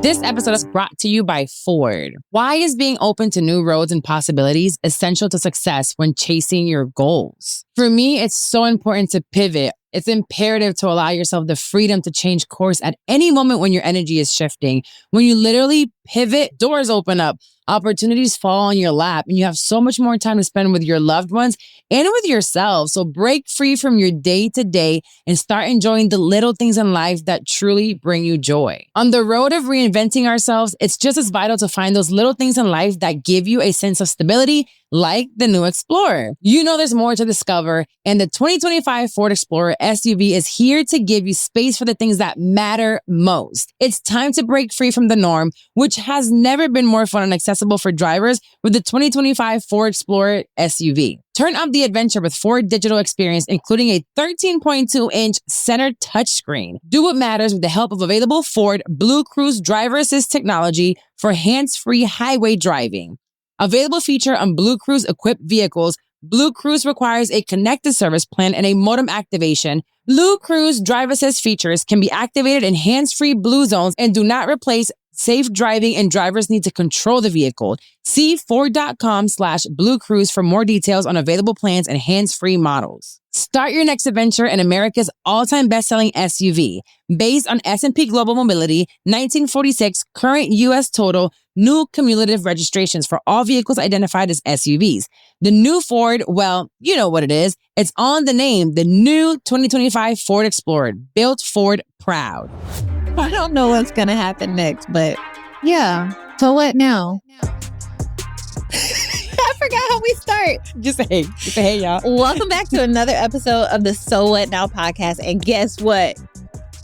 This episode is brought to you by Ford. Why is being open to new roads and possibilities essential to success when chasing your goals? For me, it's so important to pivot. It's imperative to allow yourself the freedom to change course at any moment when your energy is shifting. When you literally pivot, doors open up, opportunities fall on your lap, and you have so much more time to spend with your loved ones and with yourself. So break free from your day to day and start enjoying the little things in life that truly bring you joy. On the road of reinventing ourselves, it's just as vital to find those little things in life that give you a sense of stability, like the new Explorer. You know there's more to discover, and the 2025 Ford Explorer SUV is here to give you space for the things that matter most. It's time to break free from the norm, which has never been more fun and accessible for drivers with the 2025 Ford Explorer SUV. Turn up the adventure with Ford Digital Experience, including a 13.2-inch center touchscreen. Do what matters with the help of available Ford Blue Cruise driver assist technology for hands-free highway driving. Available feature on Blue Cruise equipped vehicles. Blue Cruise requires a connected service plan and a modem activation. Blue Cruise drive assist features can be activated in hands-free Blue zones and do not replace safe driving, and drivers need to control the vehicle. See Ford.com/Blue Cruise for more details on available plans and hands-free models. Start your next adventure in America's all-time best-selling SUV. Based on S&P Global Mobility, 1946 current U.S. total, new cumulative registrations for all vehicles identified as SUVs. The new Ford, well, you know what it is. It's on the name, the new 2025 Ford Explorer, built Ford proud. I don't know what's going to happen next, but yeah. So what now? I forgot how we start. Just say hey, y'all. Welcome back to another episode of the So What Now podcast. And guess what?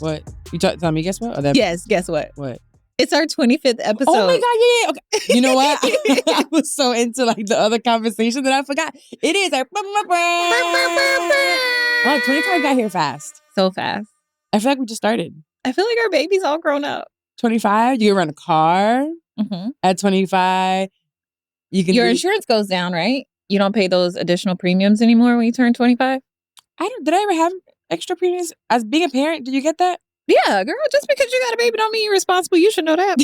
What? You tell me, guess what? Yes, guess what? What? It's our 25th episode. Oh my God, yeah. Okay. You know what? I was so into like the other conversation that I forgot. It is our... Oh, 25 got here fast. So fast. I feel like we just started. I feel like our baby's all grown up. 25, you can rent a car. Mm-hmm. At 25, you can... Your insurance goes down, right? You don't pay those additional premiums anymore when you turn 25? Did I ever have extra premiums? As being a parent, did you get that? Yeah, girl, just because you got a baby don't mean you're responsible. You should know that.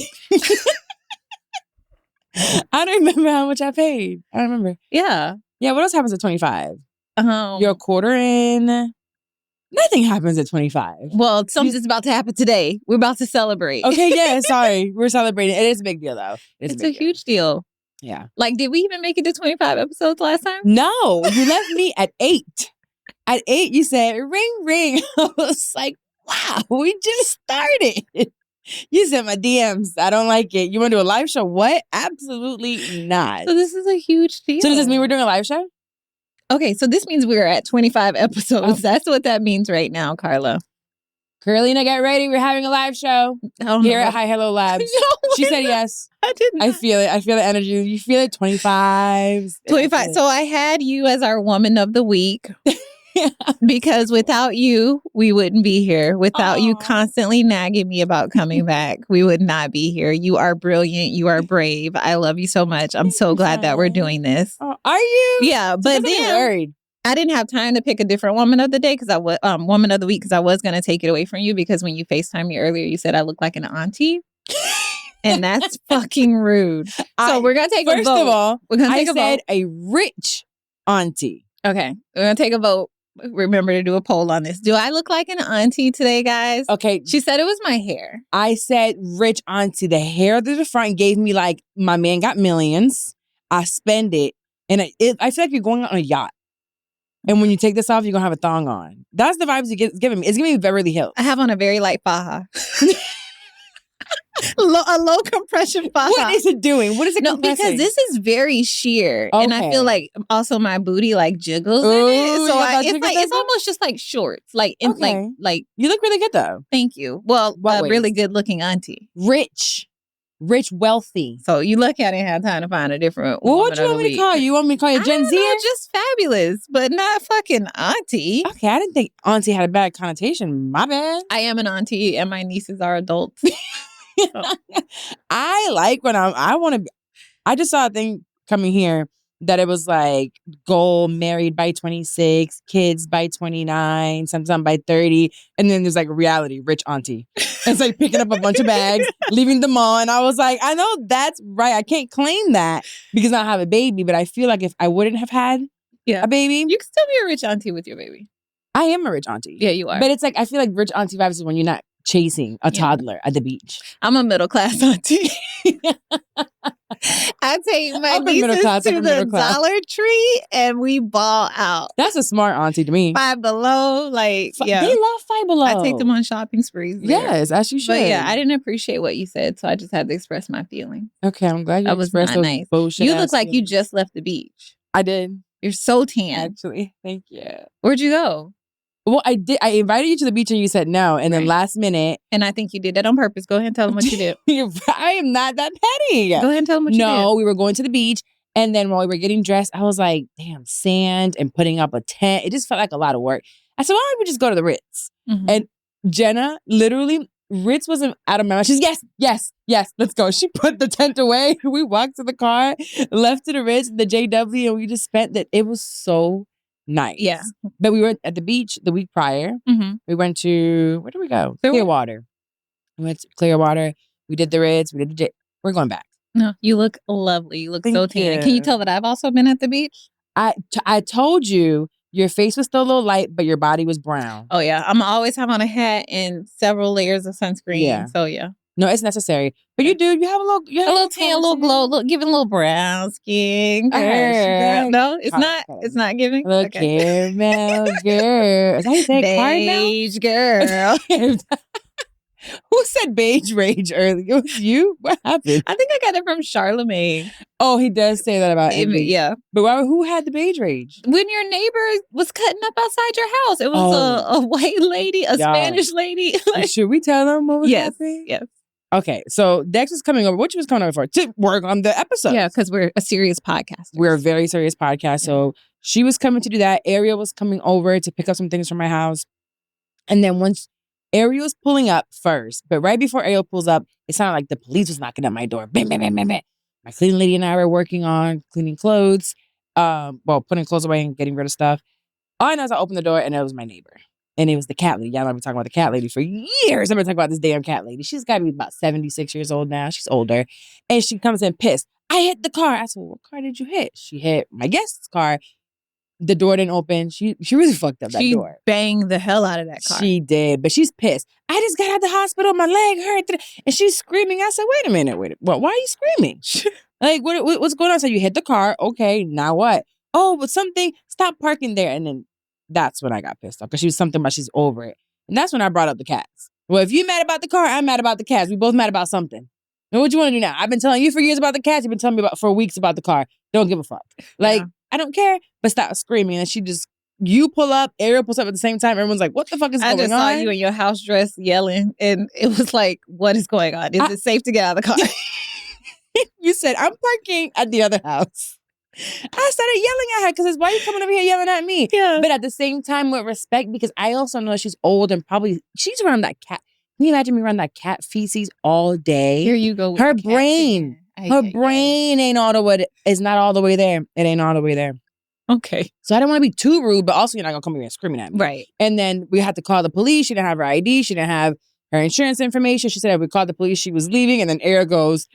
I don't remember how much I paid. I don't remember. Yeah. Yeah, what else happens at 25? You're a quarter in. Nothing happens at 25. Well, something's about to happen today. We're about to celebrate. Okay, yeah, sorry. We're celebrating. It is a big deal, though. It's a huge deal. Yeah. Like, did we even make it to 25 episodes last time? No, you left me at 8. At 8, you said, ring, ring. I was like, wow, we just started. You sent my DMs. I don't like it. You want to do a live show? What? Absolutely not. So this is a huge deal. So does this mean we're doing a live show? Okay, so this means we're at 25 episodes. Oh. That's what that means right now, Carla. Carolina, get ready. We're having a live show here at Hi Hello Labs. No, she said yes. I didn't. I feel it. I feel the energy. You feel it? 25. 25. So I had you as our woman of the week. Because without you, we wouldn't be here. Without you constantly nagging me about coming back, we would not be here. You are brilliant. You are brave. I love you so much. I'm so glad that we're doing this. Are you? Yeah, but then I didn't have time to pick a different woman of the day because I was woman of the week because I was going to take it away from you because when you FaceTimed me earlier, you said I look like an auntie. And that's fucking rude. So we're going to take a vote. First of all, I said a rich auntie. Okay, we're going to take a vote. Remember to do a poll on this. Do I look like an auntie today, guys? Okay. She said it was my hair. I said rich auntie. The hair to the front gave me like, my man got millions. I spend it. And I feel like you're going on a yacht. And when you take this off, you're going to have a thong on. That's the vibes it's giving me. It's giving me Beverly Hills. I have on a very light faja. A low compression faja. What is it doing? What is it compressing? Because this is very sheer. Okay. And I feel like also my booty like jiggles in it. So it's almost just like shorts. Like you look really good though. Thank you. Well, really good looking auntie. Rich, wealthy. So you lucky I didn't have time to find a different Well, what you want me to call you? You want me to call you Gen Z? Just fabulous, but not fucking auntie. Okay, I didn't think auntie had a bad connotation. My bad. I am an auntie and my nieces are adults. I like when I want to be. I just saw a thing coming here that it was like goal married by 26, kids by 29, sometime by 30. And then there's like reality, rich auntie. It's like picking up a bunch of bags, leaving them all. And I was like, I know that's right. I can't claim that because I don't have a baby. But I feel like if I wouldn't have had a baby. You can still be a rich auntie with your baby. I am a rich auntie. Yeah, you are. But it's like, I feel like rich auntie vibes is when you're not chasing a toddler at the beach. I'm a middle class auntie. I take my nieces to the Dollar Tree and we ball out. That's a smart auntie to me. Five Below, like, They love Five Below. I take them on shopping sprees there. Yes, as you should. But yeah, I didn't appreciate what you said, so I just had to express my feelings. Okay, I'm glad you expressed those nice. Bullshit. You look like you just left the beach. I did. You're so tan. Actually, thank you. Where'd you go? Well, I did. I invited you to the beach and you said no. And then last minute. And I think you did that on purpose. Go ahead and tell them what you did. I am not that petty. Go ahead and tell them what you did. No, we were going to the beach. And then while we were getting dressed, I was like, damn, sand and putting up a tent. It just felt like a lot of work. I said, why don't we just go to the Ritz? Mm-hmm. And Jenna, literally, Ritz wasn't out of my mouth. She's yes, let's go. She put the tent away. We walked to the car, left to the Ritz, the JW, and we just spent that. It was so nice. Yeah. But we were at the beach the week prior. Mm-hmm. We went to, where did we go? Clearwater. We went to Clearwater. We did the Ritz. We did we're going back. No, you look lovely. You look so tan. Can you tell that I've also been at the beach? I told you your face was still a little light, but your body was brown. Oh, yeah. I'm always have on a hat and several layers of sunscreen. Yeah. So, yeah. No, it's necessary. But you do. You have a little tan, a little glow, giving a little brown skin. Girl. No, it's not. It's not giving. Little caramel girl. Is that how you say beige girl. Who said beige rage earlier? It was you? What happened? I think I got it from Charlemagne. Oh, he does say that about Envy. Yeah. But who had the beige rage? When your neighbor was cutting up outside your house. It was a white lady, a Spanish lady. Should we tell them what was happening? Yes. Okay, so Dex was coming over. What you was coming over for? To work on the episode. Yeah, because we're a serious podcast. We're a very serious podcast. So she was coming to do that. Ariel was coming over to pick up some things from my house. And then once Ariel's pulling up first, but right before Ariel pulls up, it sounded like the police was knocking at my door. Bam, bam, bam, bam, bam. My cleaning lady and I were working on cleaning clothes, putting clothes away and getting rid of stuff. All I know is I opened the door and it was my neighbor. And it was the cat lady. Y'all know I've been talking about the cat lady for years. I've been talking about this damn cat lady. She's got to be about 76 years old now. She's older. And she comes in pissed. I hit the car. I said, well, what car did you hit? She hit my guest's car. The door didn't open. She really fucked up that door. She banged the hell out of that car. She did, but she's pissed. I just got out of the hospital. My leg hurt. And she's screaming. I said, wait a minute. Well, why are you screaming? Like, what's going on? So you hit the car. Okay, now what? Oh, but something. Stop parking there. And then that's when I got pissed off because she was something about she's over it. And that's when I brought up the cats. Well, if you're mad about the car, I'm mad about the cats. We both mad about something. Now, what you want to do now? I've been telling you for years about the cats. You've been telling me for weeks about the car. Don't give a fuck. Like, I don't care, but stop screaming. And you pull up, Ariel pulls up at the same time. Everyone's like, what the fuck is going on? I just saw you in your house dress yelling. And it was like, what is going on? Is it safe to get out of the car? You said, I'm parking at the other house. I started yelling at her because why are you coming over here yelling at me? Yeah. But at the same time, with respect, because I also know she's old and probably she's around that cat. Can you imagine me around that cat feces all day? Here you go. Her brain. Her brain ain't all the way. It's not all the way there. It ain't all the way there. Okay. So I don't want to be too rude, but also you're not going to come here and screaming at me. Right. And then we had to call the police. She didn't have her ID. She didn't have her insurance information. She said if we called the police, she was leaving. And then Ariel goes,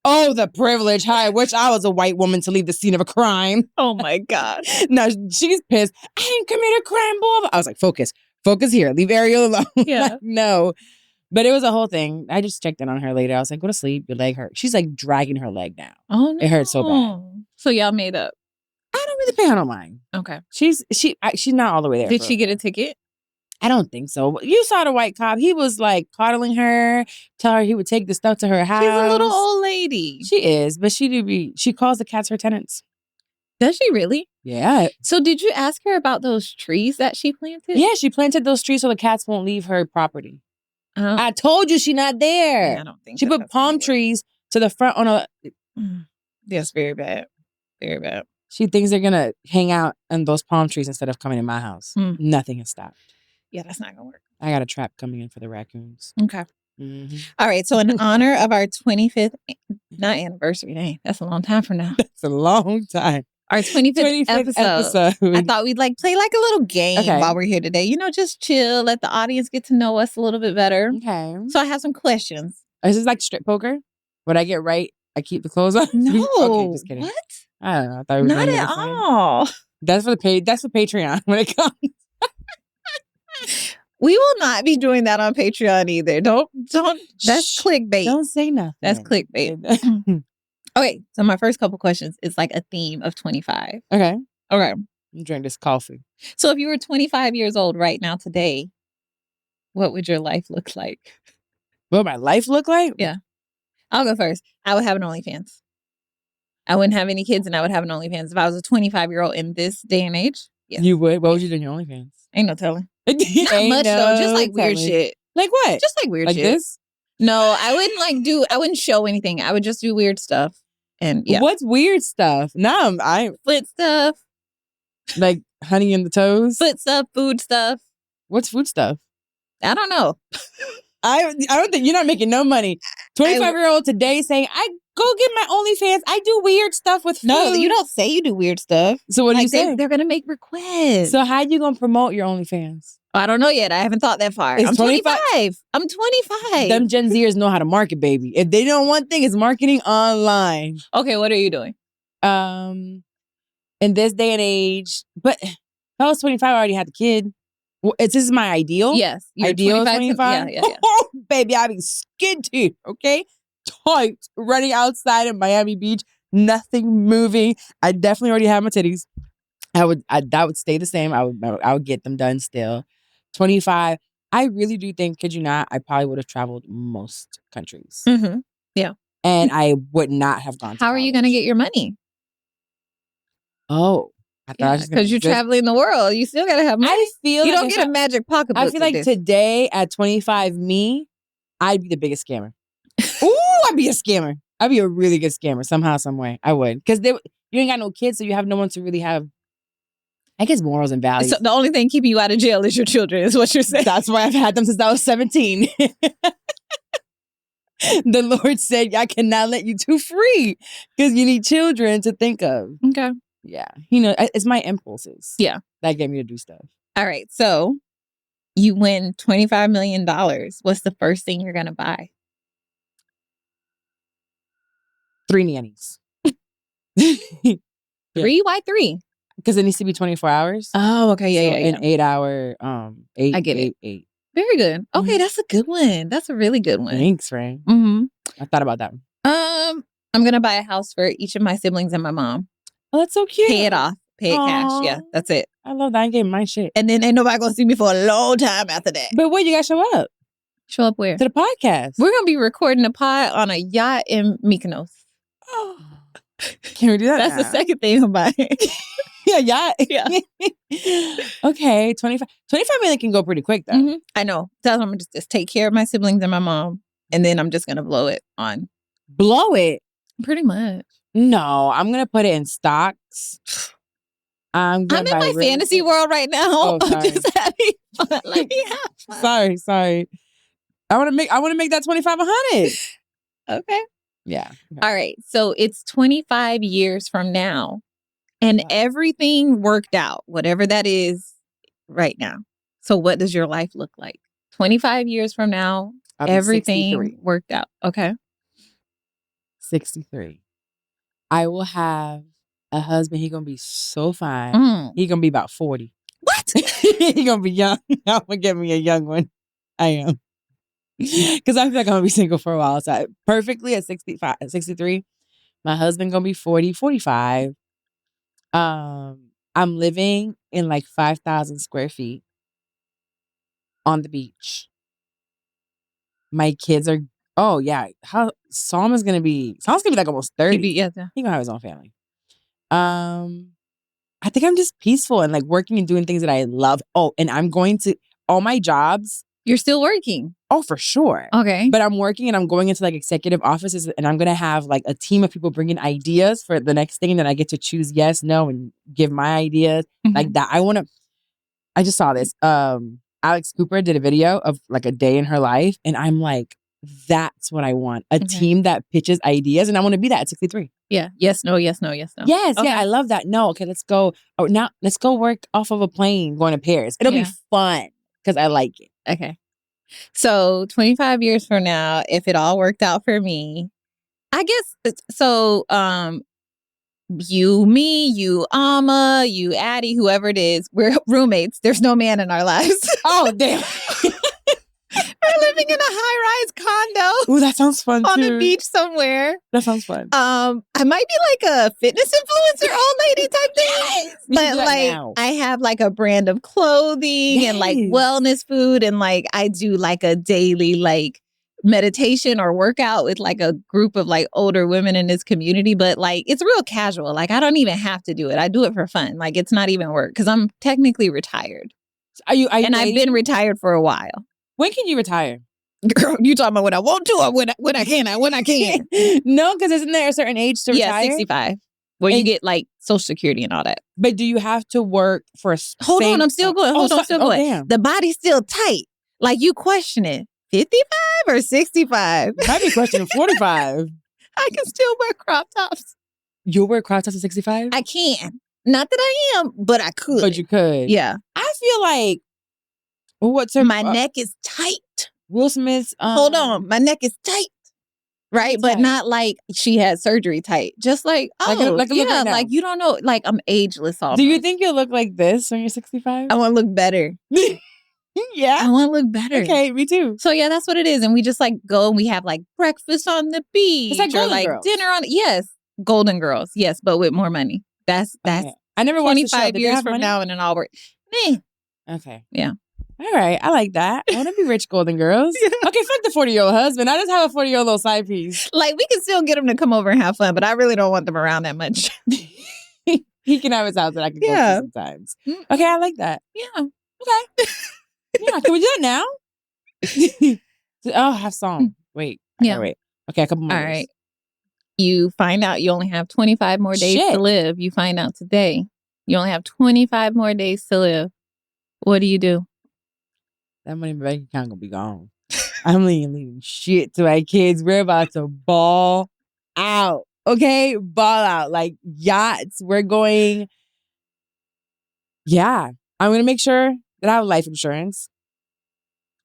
oh, the privilege. Hi, I wish I was a white woman to leave the scene of a crime. Oh, my God. Now, she's pissed. I didn't commit a crime, boy. I was like, focus here. Leave Ariel alone. Yeah. Like, no. But it was a whole thing. I just checked in on her later. I was like, go to sleep. Your leg hurt. She's like dragging her leg down. Oh, no. It hurt so bad. So y'all made up. I don't really pay. I don't mind. Okay. She's not all the way there. Did she get a ticket? I don't think so. You saw the white cop. He was like coddling her, tell her he would take the stuff to her house. She's a little old lady. She is, but she calls the cats her tenants. Does she really? Yeah. So did you ask her about those trees that she planted? Yeah, she planted those trees so the cats won't leave her property. I told you she's not there. Yeah, I don't think she put palm trees to the front on a. That's very bad. Very bad. She thinks they're gonna hang out on those palm trees instead of coming in my house. Nothing has stopped. Yeah, that's not gonna work. I got a trap coming in for the raccoons. Okay. All right. So in honor of our 25th, not anniversary, dang, that's a long time from now. That's a long time. Our 25th episode. I thought we'd play like a little game while we're here today. You know, just chill, let the audience get to know us a little bit better. Okay. So I have some questions. Is this like strip poker? What I get right, I keep the clothes on? No. Okay, just kidding. What? I don't know. I thought we were not at all. That's for Patreon when it comes. We will not be doing that on Patreon either. Don't. That's clickbait. Don't say nothing. That's clickbait. Okay, so my first couple questions is like a theme of 25. Okay. You drink this coffee. So if you were 25 years old right now today, what would your life look like? What would my life look like? Yeah. I'll go first. I would have an OnlyFans. I wouldn't have any kids and I would have an OnlyFans. If I was a 25-year-old in this day and age, yes. You would? What would you do in your OnlyFans? Ain't no telling. Not much though. Just like weird shit. Like what? Just like weird shit. Like this? No, I wouldn't show anything. I would just do weird stuff. And yeah. What's weird stuff? No, foot stuff. Like honey in the toes? Foot stuff, food stuff. What's food stuff? I don't know. I don't think you're not making no money. 25-year-old today saying, I go get my OnlyFans. I do weird stuff with food. No, you don't say you do weird stuff. So what do you say? They're going to make requests. So how you going to promote your OnlyFans? I don't know yet. I haven't thought that far. I'm 25. I'm 25. Them Gen Zers know how to market, baby. If they know one thing, it's marketing online. Okay, what are you doing? In this day and age, but if I was 25, I already had the kid. Well, this is my ideal. Yes. Ideal 25? Yeah. Oh, baby, I'd be skinty, okay? Tight, running outside in Miami Beach, nothing moving. I definitely already have my titties. That would stay the same. I would get them done still. 25, I really do think, kid you not, I probably would have traveled most countries. Mm-hmm. Yeah. And I would not have gone to How are you going to get your money? Oh. Because you're traveling the world. You still got to have money. I feel you don't get a magic pocketbook. I feel like today at 25 me, I'd be the biggest scammer. Ooh, I'd be a scammer. I'd be a really good scammer somehow, some way. I would. Because you ain't got no kids, so you have no one to really have, I guess, morals and values. So the only thing keeping you out of jail is your children, is what you're saying. That's why I've had them since I was 17. The Lord said, I cannot let you too free because you need children to think of. Okay. Yeah. You know, it's my impulses. Yeah. That get me to do stuff. All right. So you win $25 million. What's the first thing you're going to buy? 3 nannies. 3? Why 3? Because it needs to be 24 hours. Oh, okay. Yeah. An 8 hour, I get it. 8. Very good. Okay. Mm-hmm. That's a good one. That's a really good one. Thanks, Ray. Mm-hmm. I thought about that one. I'm going to buy a house for each of my siblings and my mom. Oh, that's so cute. Pay it off. Pay it cash. Yeah, that's it. I love that. I gave my shit. And then ain't nobody going to see me for a long time after that. But wait, you got to show up. Show up where? To the podcast. We're going to be recording a pod on a yacht in Mykonos. Oh. Can we do that? That's the second thing I'm buying. Yeah. Okay, 25 million can go pretty quick though. Mm-hmm. I know. So I'm going to just take care of my siblings and my mom. And then I'm just going to blow it on. Blow it? Pretty much. No, I'm going to put it in stocks. I'm in my fantasy world right now. Oh, sorry. I'm just having fun. Let me have fun. Sorry. I want to make that 2,500. Okay. Yeah. Okay. All right. So it's 25 years from now and everything worked out, whatever that is right now. So what does your life look like? 25 years from now, everything 63. Worked out. Okay. 63. I will have a husband. He gonna be so fine. He gonna be about 40. What? He gonna be young. I'm gonna get me a young one. I am. Because I feel like I'm gonna be single for a while. So perfectly at 63. My husband gonna be 40, 45. I'm living in like 5,000 square feet on the beach. My kids are, oh yeah. Salma's gonna be like almost 30. Yeah. He gonna have his own family. I think I'm just peaceful and like working and doing things that I love. Oh, and I'm going to all my jobs. You're still working? Oh, for sure. Okay. But I'm working and I'm going into like executive offices and I'm going to have like a team of people bringing ideas for the next thing. And then I get to choose yes, no, and give my ideas like that. I just saw this. Alex Cooper did a video of like a day in her life. And I'm like, That's what I want. A team that pitches ideas. And I want to be that at 63. Yeah. Yes, no, yes, no, yes, no. Yes, yeah, I love that. No, okay, let's go. Oh, now let's go work off of a plane going to Paris. It'll be fun because I like it. Okay. So 25 years from now, if it all worked out for me, I guess, so you, me, you, Amma, you, Addie, whoever it is, we're roommates. There's no man in our lives. Oh, damn. We're living in a high-rise condo. Ooh, that sounds fun on too. the beach somewhere. That sounds fun. I might be like a fitness influencer old lady type thing. Yes, but like I have like a brand of clothing and like wellness food, and like I do like a daily like meditation or workout with like a group of like older women in this community. But like it's real casual. Like I don't even have to do it. I do it for fun. Like it's not even work because I'm technically retired. Are you and I've been retired for a while. When can you retire? Girl, you talking about when I want to or when I can? No, because isn't there a certain age to retire? Yeah, 65. Where you get like Social Security and all that. But do you have to work for a Hold on, I'm still going. Hold on, I'm still going. Damn. The body's still tight. Like you questioning 55 or 65? Might be questioning 45. I can still wear crop tops. You'll wear crop tops at 65? I can. Not that I am, but I could. But you could. Yeah. I feel like my neck is tight. Will Smith's hold on, my neck is tight. Right? But tight. Not like she had surgery tight. Just like, like you don't know, like I'm ageless almost. Do you think you'll look like this when you're 65? I want to look better. Yeah. I want to look better. Okay, me too. So yeah, that's what it is. And we just like go and we have like breakfast on the beach. It's like Golden or like Girls. Dinner on, yes. Golden Girls. Yes, but with more money. That's okay. I never watched the show. 25 years from now and all work. Okay. Yeah. All right. I like that. I want to be rich Golden Girls. Yeah. Okay, fuck the 40-year-old husband. I just have a 40-year-old little side piece. Like, we can still get him to come over and have fun, but I really don't want them around that much. He can have his house that I can go to sometimes. Okay, I like that. Yeah. Okay. Yeah, can we do that now? Have song. Wait. Yeah. Wait. Okay, a couple more. All right. You find out you only have 25 more days to live. You find out today. You only have 25 more days to live. What do? That money in my bank account gonna be gone. I'm leaving shit to my kids. We're about to ball out. Okay? Ball out. Like yachts. We're going. Yeah. I'm gonna make sure that I have life insurance.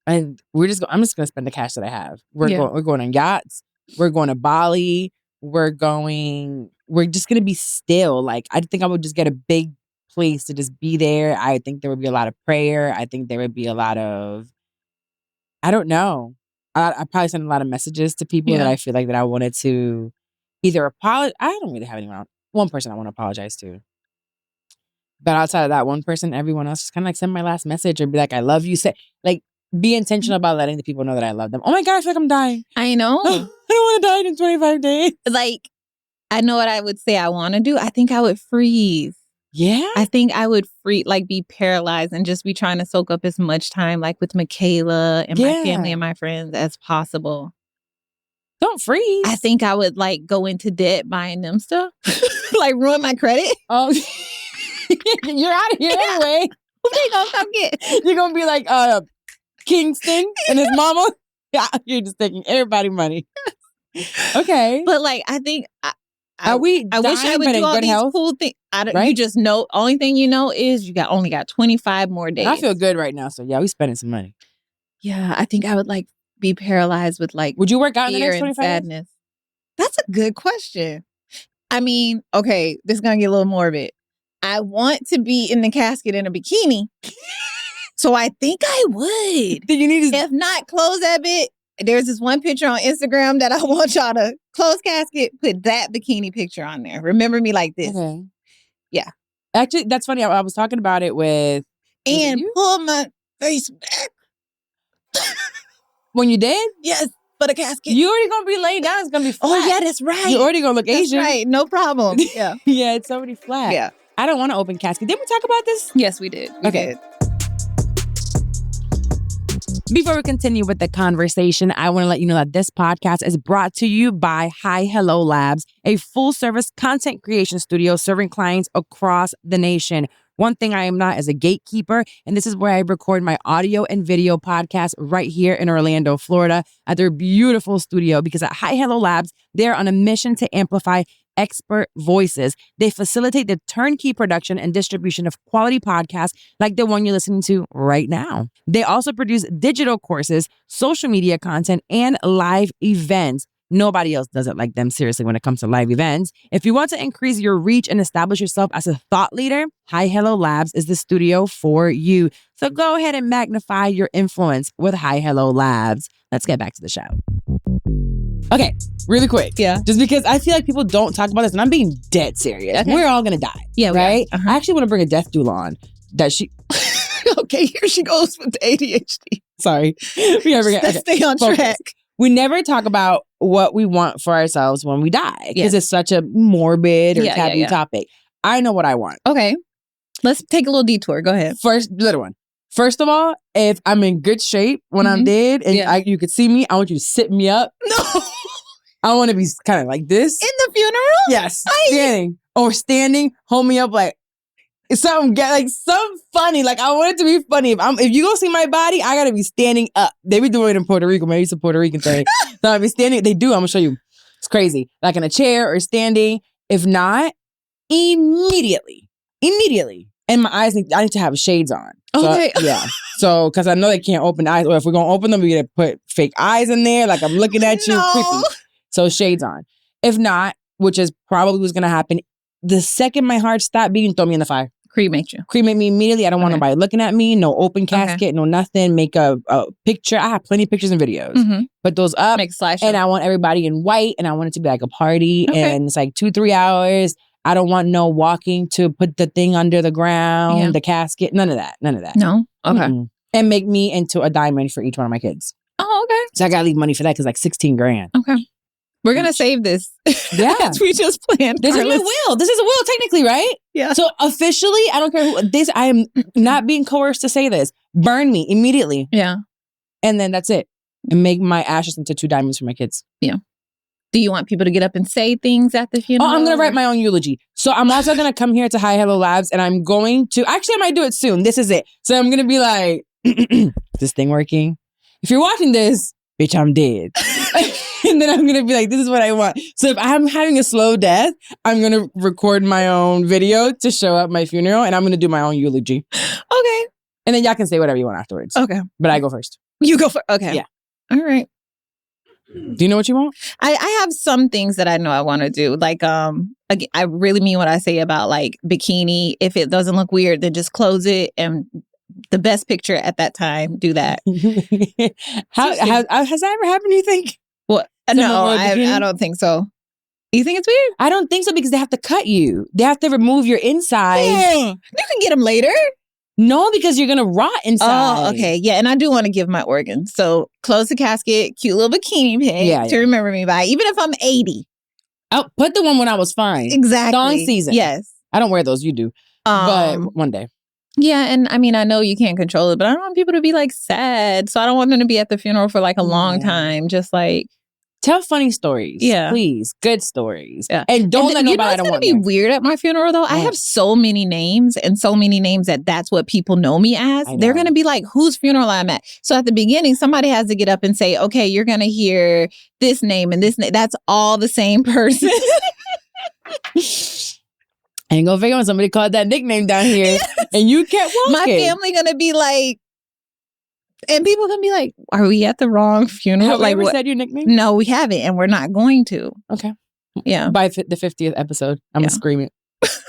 And I'm just gonna spend the cash that I have. We're going on yachts. We're going to Bali. We're just gonna be still. Like I think I would just get a big place to just be there. I think there would be a lot of prayer. I think there would be a lot of, I don't know. I probably send a lot of messages to people that I feel like that I wanted to either apologize. I don't really have anyone. One person I want to apologize to. But outside of that one person, everyone else just kind of like send my last message or be like, I love you. Say like, be intentional about letting the people know that I love them. Oh my God, I feel like I'm dying. I know. I don't want to die in 25 days. Like, I know what I would say I want to do. I think I would freeze. Yeah? I think I would be paralyzed and just be trying to soak up as much time like with Michaela and my family and my friends as possible. Don't freeze. I think I would like go into debt buying them stuff. Like ruin my credit. Oh, you're out of here anyway. Who they gonna come get? You're gonna be like Kingston and his mama. Yeah, you're just taking everybody's money. Okay. But like, I think... I wish I would do all these cool things. Right? You just know, only thing you know is you only got 25 more days. I feel good right now. So yeah, we spending some money. Yeah, I think I would like be paralyzed with like would you work out in the next 25 sadness? That's a good question. I mean, okay, this is going to get a little morbid. I want to be in the casket in a bikini. So I think I would. Do you need to... If not, close that bit. There's this one picture on Instagram that I want y'all to close casket, put that bikini picture on there. Remember me like this. Okay. Yeah. Actually, that's funny. I was talking about it with... And pull my face back. When you did? Yes, for the casket. You already gonna be laying down. It's gonna be flat. Oh, yeah, that's right. You already gonna look Asian. That's right. No problem. Yeah. Yeah, it's already flat. Yeah. I don't want to open casket. Did we talk about this? Yes, we did. We did. Before we continue with the conversation, I want to let you know that this podcast is brought to you by Hi Hello Labs, a full-service content creation studio serving clients across the nation. One thing I am not is a gatekeeper, and this is where I record my audio and video podcast right here in Orlando, Florida, at their beautiful studio, because at Hi Hello Labs, they're on a mission to amplify expert voices. They facilitate the turnkey production and distribution of quality podcasts like the one you're listening to right now. They also produce digital courses, social media content, and live events. Nobody else does it like them, seriously, when it comes to live events. If you want to increase your reach and establish yourself as a thought leader, Hi Hello Labs is the studio for you. So go ahead and magnify your influence with Hi Hello Labs. Let's get back to the show. Okay, really quick. Yeah. Just because I feel like people don't talk about this, and I'm being dead serious. Okay. We're all going to die. Yeah, right? Uh-huh. I actually want to bring a death doula on that she... Okay, here she goes with the ADHD. Sorry. Let's stay on track. We never talk about what we want for ourselves when we die because it's such a morbid or taboo topic. I know what I want. Okay. Let's take a little detour. Go ahead. Little one. First of all, if I'm in good shape when I'm dead and you could see me, I want you to sit me up. No. I want to be kind of like this. In the funeral? Yes. Standing. Or standing, hold me up like something funny. Like I want it to be funny. If you go see my body, I gotta be standing up. They be doing it in Puerto Rico. Maybe it's a Puerto Rican thing. So I'll be standing. They do. I'm gonna show you. It's crazy. Like in a chair or standing. If not, immediately. And my eyes I need to have shades on. Okay. So, yeah. So because I know they can't open eyes. Or if we're gonna open them, we're gonna put fake eyes in there. Like I'm looking at you. Creepy. So shades on. If not, which is probably what's gonna happen, the second my heart stopped beating, throw me in the fire. Cremate you. Cremate me immediately. I don't want nobody looking at me. No open casket, no nothing. Make a picture. I have plenty of pictures and videos. Put those up. Make a slideshow. And I want everybody in white. And I want it to be like a party. And it's like 2-3 hours. I don't want no walking to put the thing under the ground, the casket. None of that. No? Okay. Mm-mm. And make me into a diamond for each one of my kids. Oh, okay. So I got to leave money for that because like $16,000. Okay. We're going to save this. Yeah. We just planned. This is a will. This is a will, technically, right? Yeah. So officially, I don't care who this. I am not being coerced to say this. Burn me immediately. Yeah. And then that's it. And make my ashes into 2 diamonds for my kids. Yeah. Do you want people to get up and say things at the funeral? Oh, I'm going to write my own eulogy. So I'm also going to come here to Hi Hello Labs and I'm going to, actually I might do it soon. This is it. So I'm going to be like, is this thing working? If you're watching this, bitch, I'm dead. And then I'm going to be like, this is what I want. So if I'm having a slow death, I'm going to record my own video to show up my funeral and I'm going to do my own eulogy. Okay. And then y'all can say whatever you want afterwards. Okay. But I go first. You go first. Okay. Yeah. All right. Do you know what you want? I have some things that I know I want to do. Like, again, I really mean what I say about like bikini. If it doesn't look weird, then just close it and the best picture at that time, do that. Has that ever happened, you think? Well, no, I don't think so. You think it's weird? I don't think so because they have to cut you. They have to remove your inside. You can get them later. No, because you're going to rot inside. Oh, okay. Yeah, and I do want to give my organs. So close the casket, cute little bikini pic to remember me by, even if I'm 80. Oh, put the one when I was fine. Exactly. Thong season. Yes. I don't wear those. You do. But one day. Yeah, and I mean, I know you can't control it, but I don't want people to be like sad. So I don't want them to be at the funeral for like a long time. Just like... Tell funny stories. Yeah. Please. Good stories. Yeah. And don't let nobody I don't want. It's going to be weird at my funeral, though. I have so many names and so many names that's what people know me as. They're going to be like, whose funeral I'm at? So at the beginning, somebody has to get up and say, okay, you're going to hear this name and this name. That's all the same person. Ain't gonna figure when somebody called that nickname down here and you kept walking. My family going to be like, and people can be like, are we at the wrong funeral? Have like, we ever said your nickname? No, we haven't. And we're not going to. Okay. Yeah. By the 50th episode, I'm going to scream it.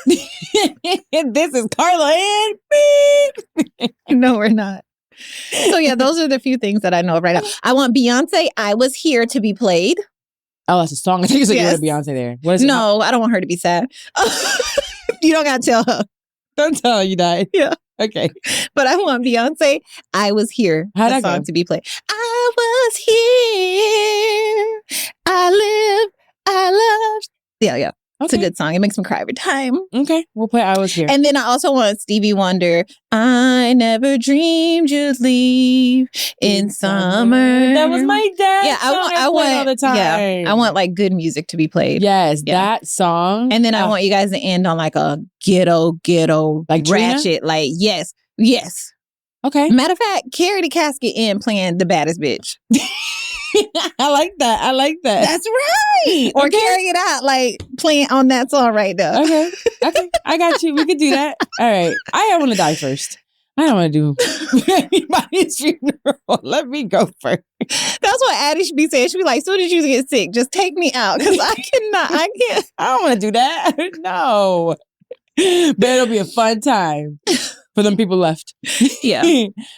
This is Carla and No, we're not. So yeah, those are the few things that I know right now. I want Beyonce, I Was Here to be played. Oh, that's a song. I think you said you wanted Beyonce there. What is it? No, I don't want her to be sad. You don't got to tell her. Don't tell her you died. Yeah. Okay. But I want Beyonce, I Was Here, How'd the song to be played. I was here. I lived. I loved. Yeah. It's a good song. It makes me cry every time. Okay. We'll play I Was Here. And then I also want Stevie Wonder. I never dreamed you'd leave in summer. That was my dad. Yeah, I want all the time. Yeah, I want like good music to be played. Yes, that song. And then I want you guys to end on like a ghetto, like ratchet. Trina? Like yes. Okay. Matter of fact, carry the casket in playing The Baddest Bitch. I like that. That's right. Or carry it out like playing on that song right there. Okay. I got you. We could do that. All right. I want to die first. I don't want to do anybody's funeral. Let me go first. That's what Addie should be saying. She'd be like, soon as you get sick, just take me out. Because I can't. I don't want to do that. No. But it'll be a fun time for them people left. Yeah.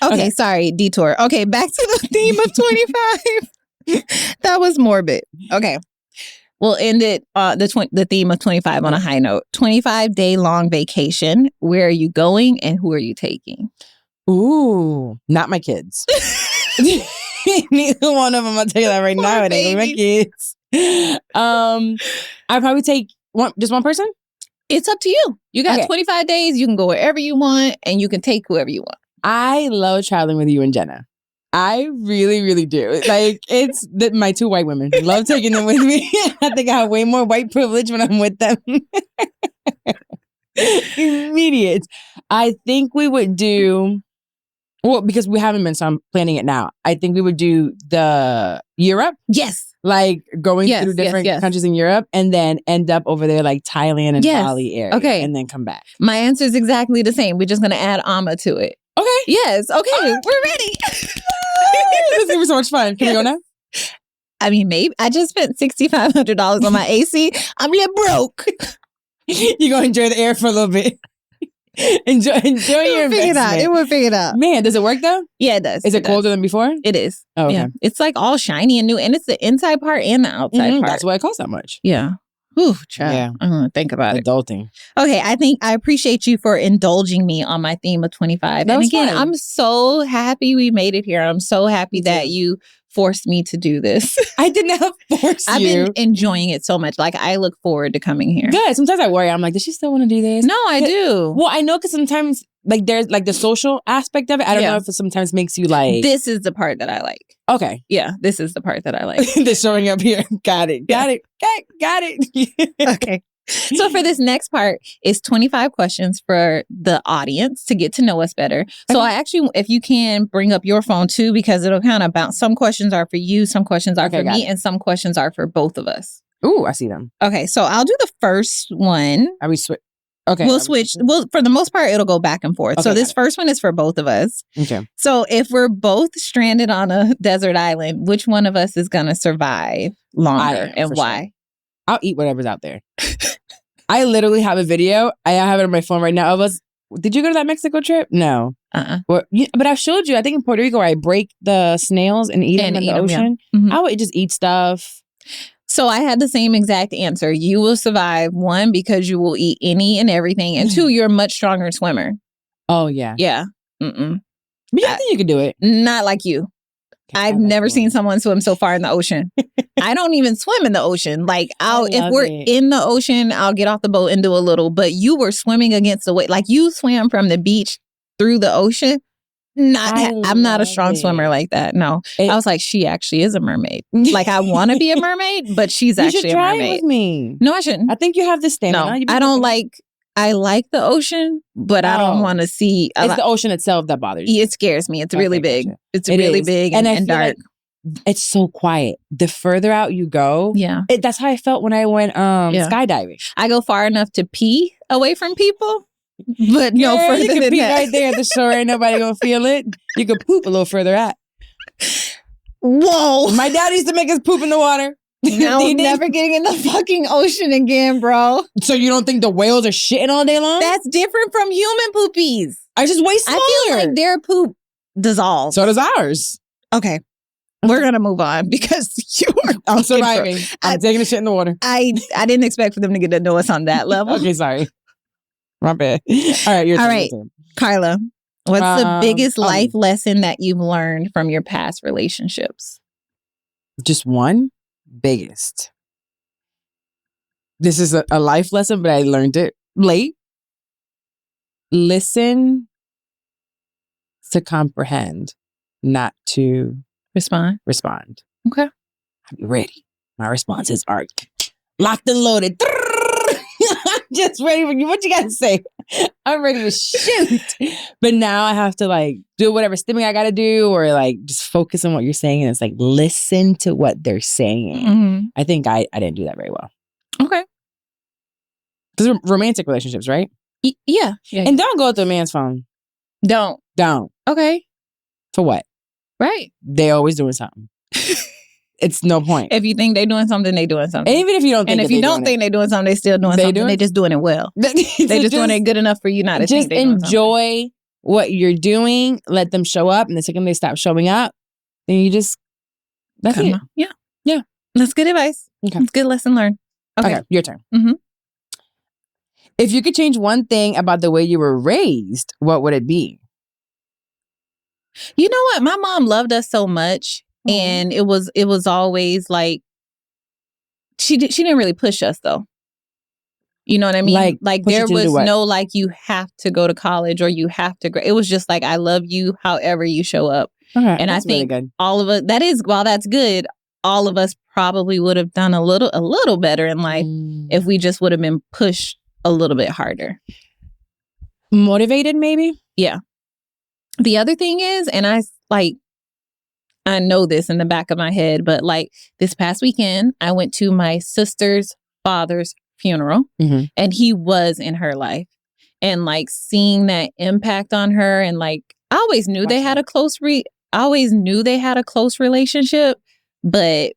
Okay, sorry. Detour. Okay, back to the theme of 25. That was morbid. Okay. We'll end it, the theme of 25 on a high note. 25-day long vacation. Where are you going and who are you taking? Ooh, not my kids. Neither one of them. I'll tell you that right now. It ain't my kids. I'd probably take just one person. It's up to you. You got 25 days. You can go wherever you want and you can take whoever you want. I love traveling with you and Jenna. I really, really do. Like, it's my two white women. Love taking them with me. I think I have way more white privilege when I'm with them. Immediate. I think we would do, well, because we haven't been, so I'm planning it now. I think we would do the Europe. Yes. Like going through different countries in Europe and then end up over there like Thailand and Bali area. Okay. And then come back. My answer is exactly the same. We're just going to add Amma to it. Okay. Yes. Okay. We're ready. This is going to be so much fun. Can we go now? I mean, maybe. I just spent $6,500 on my AC. I'm a little broke. You're going to enjoy the air for a little bit. Enjoy your investment. It will figure it out. Man, does it work though? Yeah, it does. Is it colder than before? It is. Oh, okay. Yeah. It's like all shiny and new. And it's the inside part and the outside part. That's why it costs that much. Yeah. Ooh, child. Yeah. I'm going to think about Adulting. Okay. I appreciate you for indulging me on my theme of 25. And again, fun. I'm so happy we made it here. I'm so happy that you forced me to do this. I did not force you. I've been enjoying it so much. Like, I look forward to coming here. Good. Sometimes I worry. I'm like, does she still want to do this? No, I do. Well, I know because sometimes like there's like the social aspect of it. I don't know if it sometimes makes you like. This is the part that I like. Okay. Yeah, this is the part that I like. They're showing up here. Got it. Okay. So for this next part, it's 25 questions for the audience to get to know us better. So I actually, if you can bring up your phone too, because it'll kind of bounce. Some questions are for you, some questions are for me, and some questions are for both of us. Ooh, I see them. Okay, so I'll do the first one. Are we switch? Okay. We'll switch. Well, for the most part, it'll go back and forth. Okay, so this first one is for both of us. Okay. So if we're both stranded on a desert island, which one of us is going to survive longer and why? Sure. I'll eat whatever's out there. I literally have a video. I have it on my phone right now of us. Did you go to that Mexico trip? No. But I showed you, I think in Puerto Rico, where I break the snails and eat them in the ocean. Yeah. Mm-hmm. I would just eat stuff. So I had the same exact answer. You will survive, one, because you will eat any and everything. And two, you're a much stronger swimmer. Oh, yeah. Yeah. But I think you could do it. Not like you. I've never seen someone swim so far in the ocean. I don't even swim in the ocean. Like, if we're in the ocean, I'll get off the boat and do a little. But you were swimming against the wave. Like, you swam from the beach through the ocean. I'm not a strong swimmer like that. No. I was like, she actually is a mermaid. Like, I want to be a mermaid, but she's actually a mermaid. You should try it with me. No, I shouldn't. I think you have the stamina. No, I don't like... I like the ocean, but I don't want to see... It's the ocean itself that bothers you. It scares me. It's really big. Gotcha. It's really big and dark. Like it's so quiet. The further out you go, that's how I felt when I went skydiving. I go far enough to pee away from people, but no further you can than pee that. right there at the shore. Ain't nobody gonna feel it. You could poop a little further out. Whoa! My dad used to make us poop in the water. Now I'm never getting in the fucking ocean again, bro. So you don't think the whales are shitting all day long? That's different from human poopies. I just way smaller. I feel like their poop dissolves. So does ours. Okay. We're going to move on because you are... I'm surviving. I'm taking a shit in the water. I didn't expect for them to get to know us on that level. Okay, sorry. My bad. All right, your turn. All right, Carla, what's the biggest life lesson that you've learned from your past relationships? Just one? Biggest. this is a life lesson, but I learned it late. Listen to comprehend, not to Respond. Okay. I'm ready. My responses are locked and loaded. I'm just ready for you. What you got to say? I'm ready to shoot. But now I have to like do whatever stimming I got to do, or like just focus on what you're saying. And it's like, listen to what they're saying. Mm-hmm. I think I didn't do that very well. Okay. Because romantic relationships, right? Yeah. And don't go through a man's phone. Don't. Okay. For what? Right. They always doing something. It's no point. If you think they're doing something, they doing something. And even if you don't think, and if you don't think they're doing something, they still doing something. They just doing it well. They just doing it good enough for you not to think they're doing something. Just enjoy what you're doing. Let them show up, and the second they stop showing up, then you just that's it. Yeah. That's good advice. Okay, it's good lesson learned. Okay, your turn. Mm-hmm. If you could change one thing about the way you were raised, what would it be? You know what? My mom loved us so much. And it was always like she didn't really push us though. You know what I mean? Like there was no like you have to go to college or you have to. It was just like I love you however you show up. Okay, and I think really all of us while that's good, all of us probably would have done a little better in life if we just would have been pushed a little bit harder. Motivated, maybe? Yeah. The other thing is, and I know this in the back of my head, but like this past weekend, I went to my sister's father's funeral and he was in her life. And like seeing that impact on her, and like I always knew they had a close relationship, but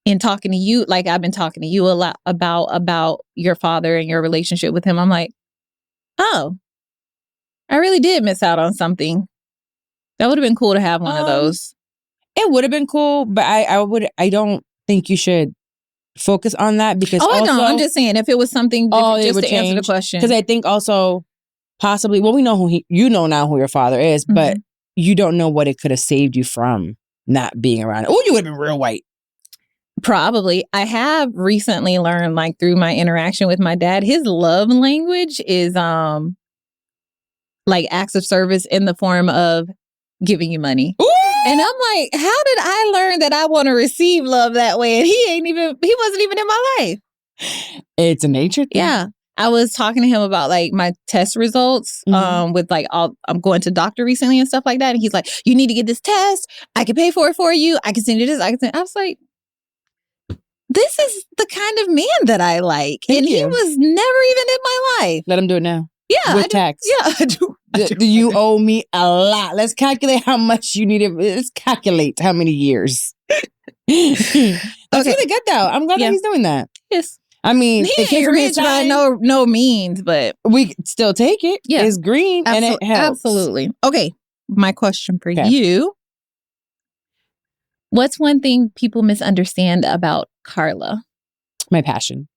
in talking to you, like I've been talking to you a lot about your father and your relationship with him, I'm like, oh, I really did miss out on something. That would have been cool to have one of those. It would have been cool, but I don't think you should focus on that because I don't. I'm just saying if it was something just to answer the question. Because I think also possibly, well, we know you know now who your father is, but you don't know what it could have saved you from not being around. Oh, you would have been real white. Probably. I have recently learned, like through my interaction with my dad, his love language is like acts of service in the form of giving you money. Ooh! And I'm like, how did I learn that I want to receive love that way? And he wasn't even in my life. It's a nature thing. Yeah. I was talking to him about like my test results with like I'm going to doctor recently and stuff like that. And he's like, you need to get this test. I can pay for it for you. I can send you this. I was like, this is the kind of man that I like. He was never even in my life. Let him do it now. Yeah. With tax. Yeah, I do. You owe me a lot. Let's calculate how much you need. Let's calculate how many years. That's really good though. I'm glad that he's doing that. Yes. I mean, he ain't rich by no means, but we still take it. Yeah. It's green and it helps. Absolutely. Okay. My question for you. What's one thing people misunderstand about Carla? My passion.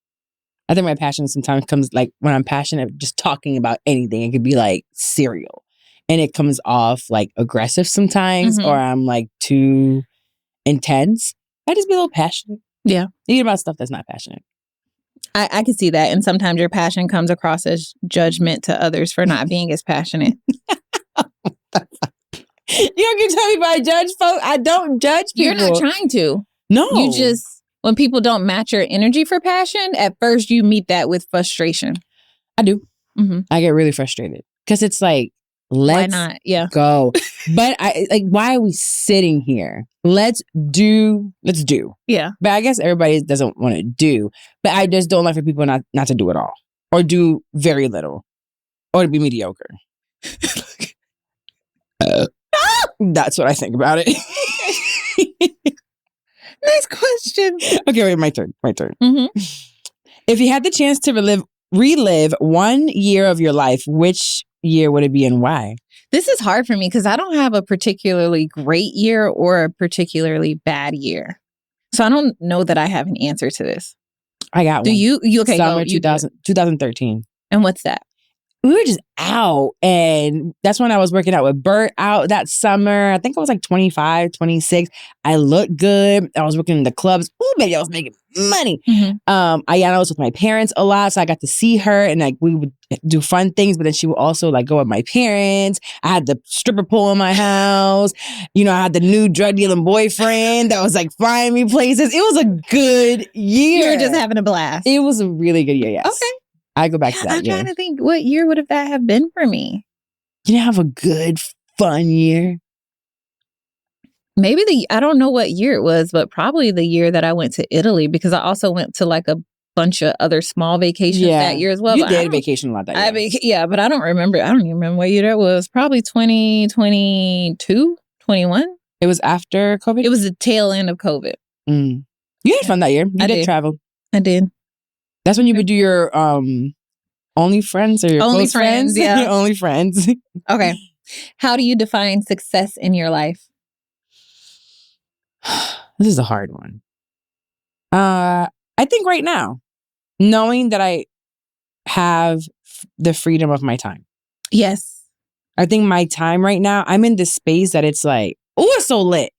I think my passion sometimes comes like when I'm passionate, just talking about anything. It could be like cereal. And it comes off like aggressive sometimes, or I'm like too intense. I just be a little passionate. Yeah. Even about stuff that's not passionate. I can see that. And sometimes your passion comes across as judgment to others for not being as passionate. You don't get to tell me if I judge folks. I don't judge people. You're not trying to. No. You just, when people don't match your energy for passion, at first you meet that with frustration. I do. I get really frustrated because it's like, let's go. But why are we sitting here? Let's do. Yeah. But I guess everybody doesn't want to do. But I just don't like for people not to do it all or do very little or to be mediocre. That's what I think about it. Nice question. Okay, wait, my turn. If you had the chance to relive 1 year of your life, which year would it be and why? This is hard for me because I don't have a particularly great year or a particularly bad year. So I don't know that I have an answer to this. I got one. Do you? Okay, Summer 2013. And what's that? we were just out. And that's when I was working out with Bert out that summer. I think I was like 25, 26. I looked good. I was working in the clubs. Ooh, baby, I was making money. Ayana was with my parents a lot. So I got to see her and like we would do fun things. But then she would also like go with my parents. I had the stripper pole in my house. You know, I had the new drug dealing boyfriend that was like flying me places. It was a good year. You were just having a blast. It was a really good year, yes. Okay. I go back to that I'm year. trying to think, what year would that have been for me? You didn't have a good, fun year? Maybe I don't know what year it was, but probably the year that I went to Italy, because I also went to like a bunch of other small vacations that year as well. You did vacation a lot that year. Yeah, but I don't remember. I don't even remember what year that was. Probably 2022, 21. It was after COVID? It was the tail end of COVID. You had fun that year. You did travel. I did. That's when you would do your only friends or your only close friends? Yeah. Your only friends. Okay. How do you define success in your life? This is a hard one. I think right now, knowing that I have the freedom of my time. Yes. I think my time right now, I'm in this space that it's like, oh, it's so lit.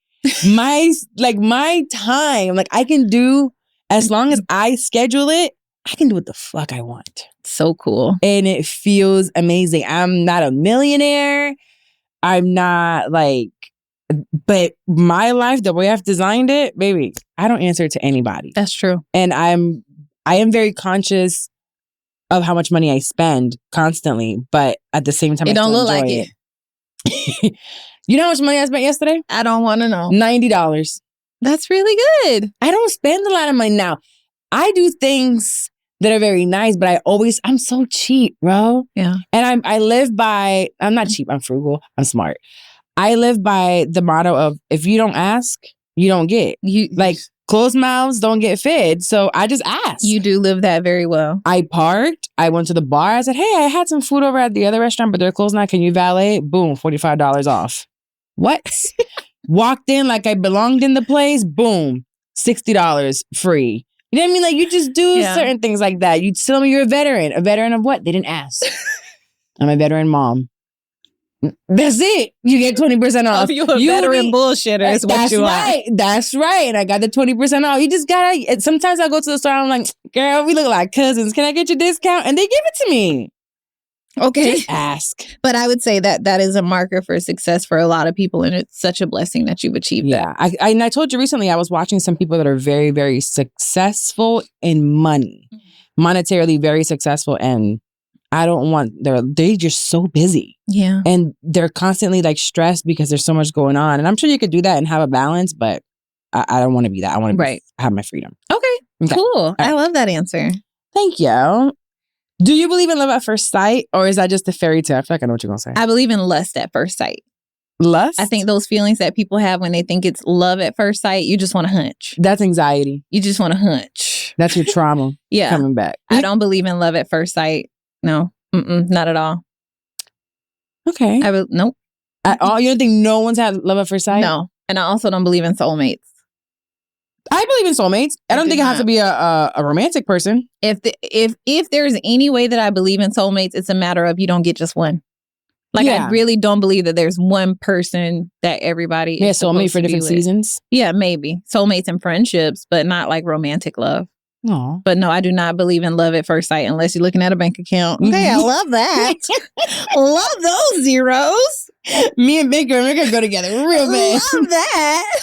my time, like I can do, as long as I schedule it, I can do what the fuck I want. So cool. And it feels amazing. I'm not a millionaire. I'm not like, but my life, the way I've designed it, baby, I don't answer to anybody. That's true. And I am very conscious of how much money I spend constantly, but at the same time, it I don't still look enjoy like it. You know how much money I spent yesterday? I don't want to know. $90. That's really good. I don't spend a lot of money now. I do things that are very nice, but I'm so cheap, bro. Yeah. And I live by, I'm not cheap, I'm frugal, I'm smart. I live by the motto of, if you don't ask, you don't get. Like, closed mouths don't get fed. So I just asked. You do live that very well. I parked. I went to the bar. I said, hey, I had some food over at the other restaurant, but they're closed now. Can you valet? Boom, $45 off. What? Walked in like I belonged in the place. Boom, $60 free. You know what I mean? Like, you just do certain things like that. You tell me you're a veteran. A veteran of what? They didn't ask. I'm a veteran mom. That's it. You get 20% off. You a veteran bullshitter is what you are. That's right. And I got the 20% off. You just gotta, sometimes I go to the store and I'm like, girl, we look like cousins. Can I get your discount? And they give it to me. Okay. Just ask. But I would say that is a marker for success for a lot of people. And it's such a blessing that you've achieved that. And I told you recently, I was watching some people that are very, very successful in money. Monetarily very successful. And I don't want, they're just so busy. Yeah. And they're constantly like stressed because there's so much going on. And I'm sure you could do that and have a balance, but I don't want to be that. I want to have my freedom. Okay. Cool. I love that answer. Thank you. Do you believe in love at first sight, or is that just a fairy tale? I feel like I know what you're going to say. I believe in lust at first sight. Lust? I think those feelings that people have when they think it's love at first sight, you just want to hunch. That's anxiety. You just want to hunch. That's your trauma coming back. I don't believe in love at first sight. No, not at all. Okay. Nope. At all? You don't think no one's had love at first sight? No. And I also don't believe in soulmates. I believe in soulmates. I don't think it has to be a romantic person. If there's any way that I believe in soulmates, it's a matter of you don't get just one. Like, I really don't believe that there's one person that everybody is soulmate for different seasons. Yeah, maybe. Soulmates and friendships, but not like romantic love. Aww. But no, I do not believe in love at first sight unless you're looking at a bank account. Okay, I love that. Love those zeros. Me and Baker go together real bad. Love that.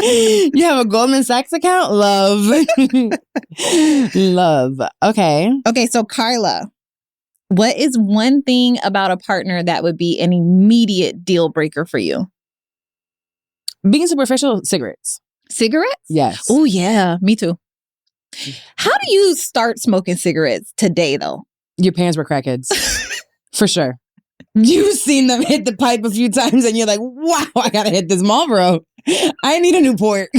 You have a Goldman Sachs account? Love. Love. Okay. Okay, so Carla, what is one thing about a partner that would be an immediate deal breaker for you? Being superficial, cigarettes. Cigarettes? Yes. Oh, yeah. Me too. How do you start smoking cigarettes today, though? Your parents were crackheads. For sure. You've seen them hit the pipe a few times and you're like, wow, I gotta hit this Marlboro. I need a Newport.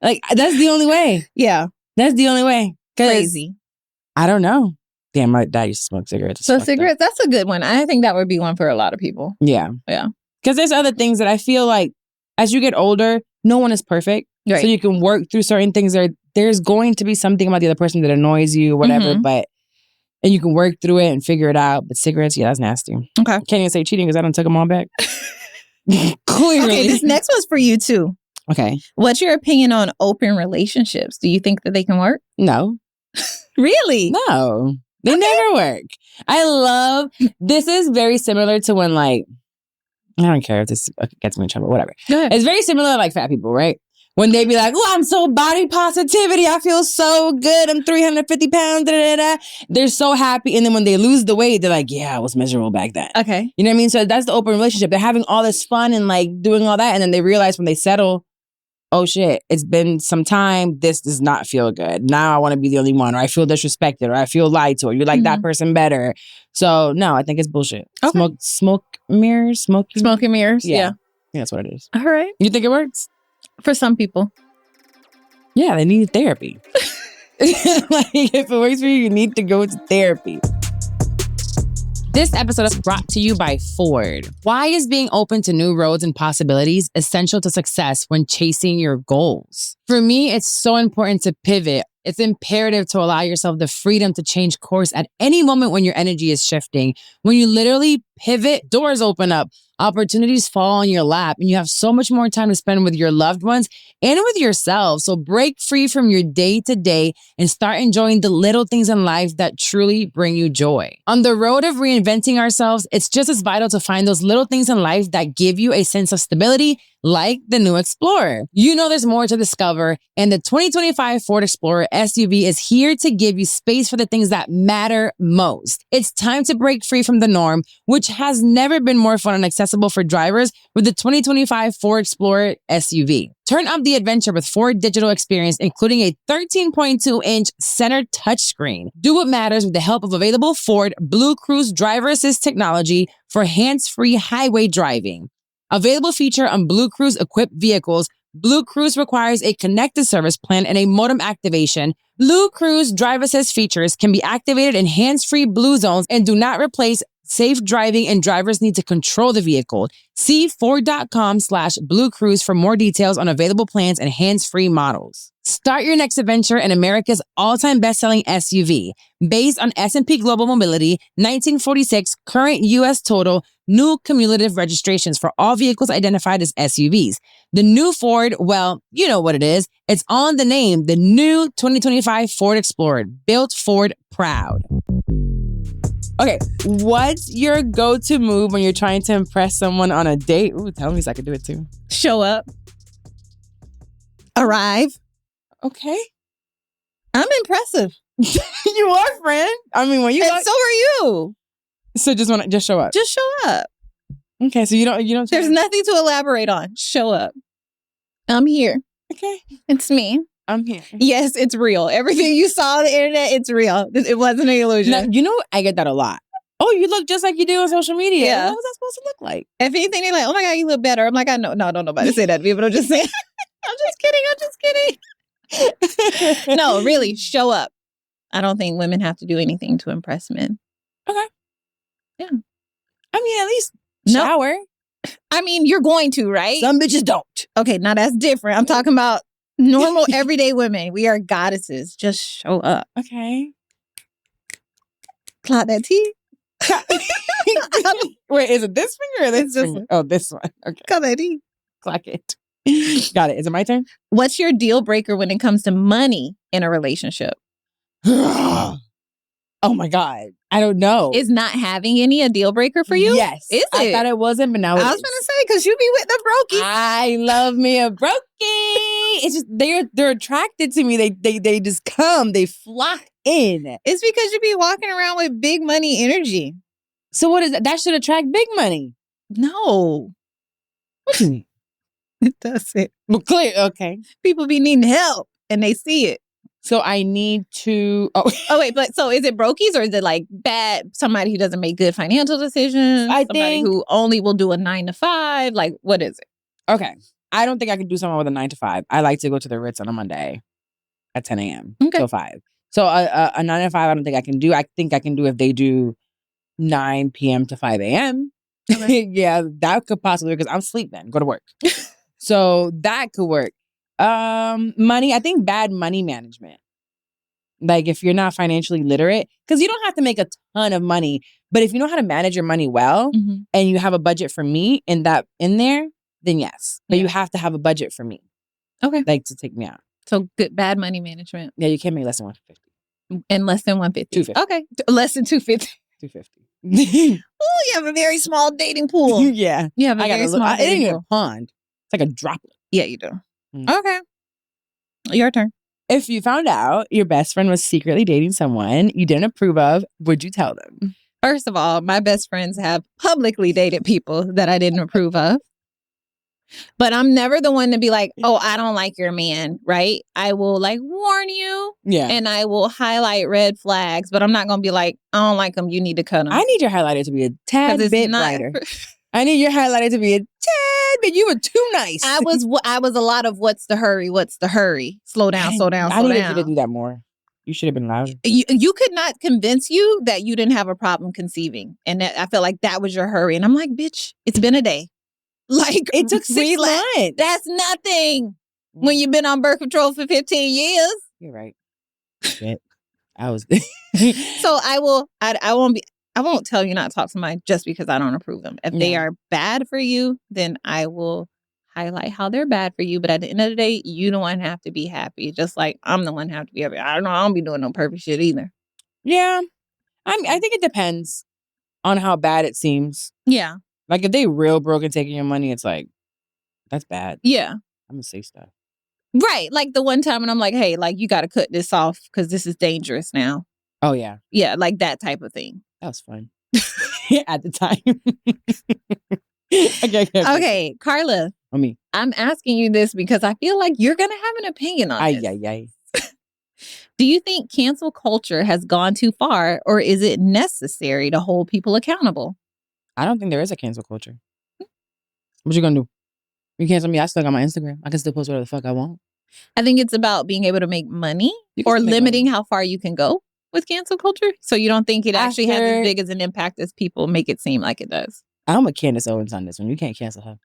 Like, that's the only way. Yeah. That's the only way. Crazy. I don't know. Damn, my dad used to smoke cigarettes. So cigarettes, that's a good one. I think that would be one for a lot of people. Yeah. Yeah. Because there's other things that I feel like as you get older, no one is perfect. Right. So you can work through certain things. There's going to be something about the other person that annoys you, whatever. Mm-hmm. But and you can work through it and figure it out. But cigarettes, yeah, that's nasty. Okay. Can't even say cheating because I done took them all back. Clearly. Okay, this next one's for you too. Okay. What's your opinion on open relationships? Do you think that they can work? No. Really? No. They never work. This is very similar to when I don't care if this gets me in trouble, whatever. Go ahead. It's very similar to fat people, right? When they be like, oh, I'm so body positivity. I feel so good. I'm 350 pounds. Da, da, da. They're so happy. And then when they lose the weight, they're like, yeah, I was miserable back then. Okay. You know what I mean? So that's the open relationship. They're having all this fun and doing all that. And then they realize when they settle, oh shit, it's been some time. This does not feel good. Now I want to be the only one, or I feel disrespected, or I feel lied to, or you like that person better. So no, I think it's bullshit. Okay. Smoke and mirrors. Smoke and mirrors. Yeah. I think that's what it is. All right. You think it works? For some people. Yeah, they need therapy. If it works for you, you need to go to therapy. This episode is brought to you by Ford. Why is being open to new roads and possibilities essential to success when chasing your goals? For me, it's so important to pivot. It's imperative to allow yourself the freedom to change course at any moment when your energy is shifting. When you literally pivot, doors open up, opportunities fall on your lap, and you have so much more time to spend with your loved ones and with yourself. So break free from your day-to-day and start enjoying the little things in life that truly bring you joy. On the road of reinventing ourselves, it's just as vital to find those little things in life that give you a sense of stability, like the new Explorer. You know there's more to discover, and the 2025 Ford Explorer SUV is here to give you space for the things that matter most. It's time to break free from the norm, which has never been more fun and accessible for drivers with the 2025 Ford Explorer SUV. Turn up the adventure with Ford Digital Experience, including a 13.2-inch center touchscreen. Do what matters with the help of available Ford Blue Cruise driver assist technology for hands-free highway driving. Available feature on Blue Cruise equipped vehicles, Blue Cruise requires a connected service plan and a modem activation. Blue Cruise drive assist features can be activated in hands-free Blue zones and do not replace safe driving, and drivers need to control the vehicle. See Ford.com/Blue Cruise for more details on available plans and hands-free models. Start your next adventure in America's all-time best-selling SUV. Based on S&P Global Mobility, 1946 current U.S. total, new cumulative registrations for all vehicles identified as SUVs. The new Ford, well, you know what it is. It's on the name, the new 2025 Ford Explorer, built Ford proud. Okay, what's your go-to move when you're trying to impress someone on a date? Ooh, tell me so I can do it too. Show up. Arrive. Okay. I'm impressive. You are, friend. I mean, when you and so are you. So just show up. Just show up. Okay, so you don't. There's nothing to elaborate on. Show up. I'm here. Okay, it's me. I'm here. Yes, it's real. Everything you saw on the internet, it's real. It wasn't an illusion. Now, you know, I get that a lot. Oh, you look just like you do on social media. Yeah. What was that supposed to look like? If anything, they're like, oh my God, you look better. I'm like, I know. No, don't nobody say that to me, but I'm just saying. I'm just kidding. No, really, show up. I don't think women have to do anything to impress men. Okay. Yeah. I mean, at least shower. I mean, you're going to, right? Some bitches don't. Okay, now that's different. I'm talking about normal, everyday women. We are goddesses. Just show up. Okay. Clock that tea. Wait, is it this finger or this finger? Oh, this one. Okay. Clock that tea. Clock it. Got it. Is it my turn? What's your deal breaker when it comes to money in a relationship? Oh my God. I don't know. Is not having any a deal breaker for you? Yes. Is it? I thought it wasn't, but now it is. I was going to say, because you be with the brokey. I love me a brokey. It's just, they're attracted to me. They just come. They flock in. It's because you be walking around with big money energy. So what is that? That should attract big money. No. What do you mean? It doesn't. Well, clear. Okay. People be needing help and they see it. So I need to. Oh wait, but so is it brokies or is it like bad? Somebody who doesn't make good financial decisions? Somebody who only will do a 9 to 5? Like, what is it? Okay. I don't think I can do someone with a 9 to 5. I like to go to the Ritz on a Monday at 10 a.m. till 5. So a 9 to 5, I don't think I can do. I think I can do if they do 9 p.m. to 5 a.m. Okay. Yeah, that could possibly, because I'm asleep then. Go to work. So that could work. Money, I think bad money management. Like if you're not financially literate, because you don't have to make a ton of money, but if you know how to manage your money well and you have a budget for me and that in there, then yes. But you have to have a budget for me. Okay. Like to take me out. So bad money management. Yeah, you can't make less than 150. And less than 150. 250. Okay. Less than 250. 250. Oh, you have a very small dating pool. Yeah. You have a very small it ain't dating even pool. a pond. It's like a droplet. Yeah, you do. Okay. Your turn. If you found out your best friend was secretly dating someone you didn't approve of, would you tell them? First of all, my best friends have publicly dated people that I didn't approve of. But I'm never the one to be like, oh, I don't like your man, right? I will like warn you. Yeah. And I will highlight red flags, but I'm not going to be like, I don't like him. You need to cut him. I need your highlighter to be a tad bit brighter. I need your highlighter to be a tad bit. You were too nice. I was a lot of what's the hurry? What's the hurry? Slow down, slow down, slow down. I needed you to do that more. You should have been louder. You could not convince you that you didn't have a problem conceiving. And that, I felt like that was your hurry. And I'm like, bitch, it's been a day. Like it took 6 months. That's nothing when you've been on birth control for 15 years. You're right. Shit. I was. So I won't tell you not to talk to somebody just because I don't approve them. If they are bad for you, then I will highlight how they're bad for you. But at the end of the day, you don't want to have to be happy. Just like I'm the one who have to be happy. I don't know. I don't be doing no perfect shit either. Yeah. I think it depends on how bad it seems. Yeah. Like if they real broke and taking your money, it's like, that's bad. Yeah. I'm gonna say stuff. Right. Like the one time when I'm like, hey, like you got to cut this off because this is dangerous now. Oh, yeah. Yeah. Like that type of thing. That was fun. At the time. Okay. Carla. On me. I'm asking you this because I feel like you're going to have an opinion on this. Ay. Do you think cancel culture has gone too far or is it necessary to hold people accountable? I don't think there is a cancel culture. What you gonna do? You cancel me, I still got my Instagram. I can still post whatever the fuck I want. I think it's about being able to make money or limiting how far you can go with cancel culture. So you don't think it actually has as big as an impact as people make it seem like it does. I'm a Candace Owens on this one. You can't cancel her.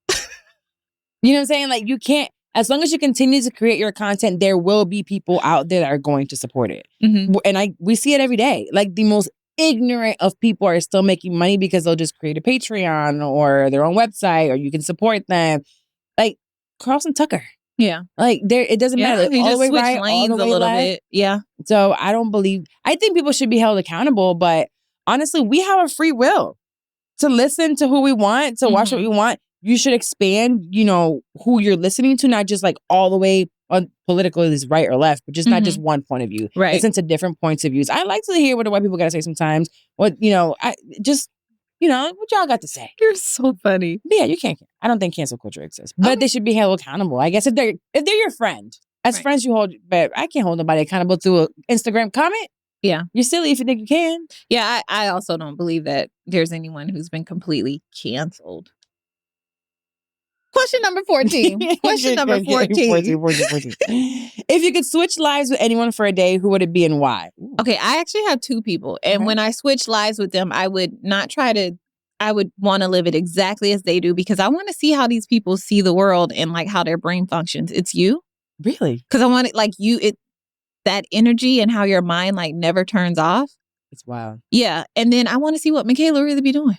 You know what I'm saying? Like you can't, as long as you continue to create your content, there will be people out there that are going to support it. Mm-hmm. And we see it every day. Like the most ignorant of people are still making money because they'll just create a Patreon or their own website or you can support them. Like Carlson Tucker. Yeah. Like it doesn't matter. He just switched lanes a little bit. Yeah. So I think people should be held accountable, but honestly, we have a free will to listen to who we want, to watch what we want. You should expand, who you're listening to, not just like all the way on political is right or left, but just not just one point of view. Right. Listen to different points of views. I like to hear what the white people got to say sometimes. What y'all got to say. You're so funny. But yeah, you can't. I don't think cancel culture exists, but they should be held accountable. I guess if they're your friend, as friends you hold, but I can't hold nobody accountable to an Instagram comment. Yeah. You're silly if you think you can. Yeah, I also don't believe that there's anyone who's been completely canceled. Question number 14. Question number 14. 14. If you could switch lives with anyone for a day, who would it be and why? Ooh. Okay, I actually have 2 people. And when I switch lives with them, I would want to live it exactly as they do because I want to see how these people see the world and like how their brain functions. It's you. Really? Because I want it like that energy and how your mind like never turns off. It's wild. Yeah. And then I want to see what Michaela really be doing.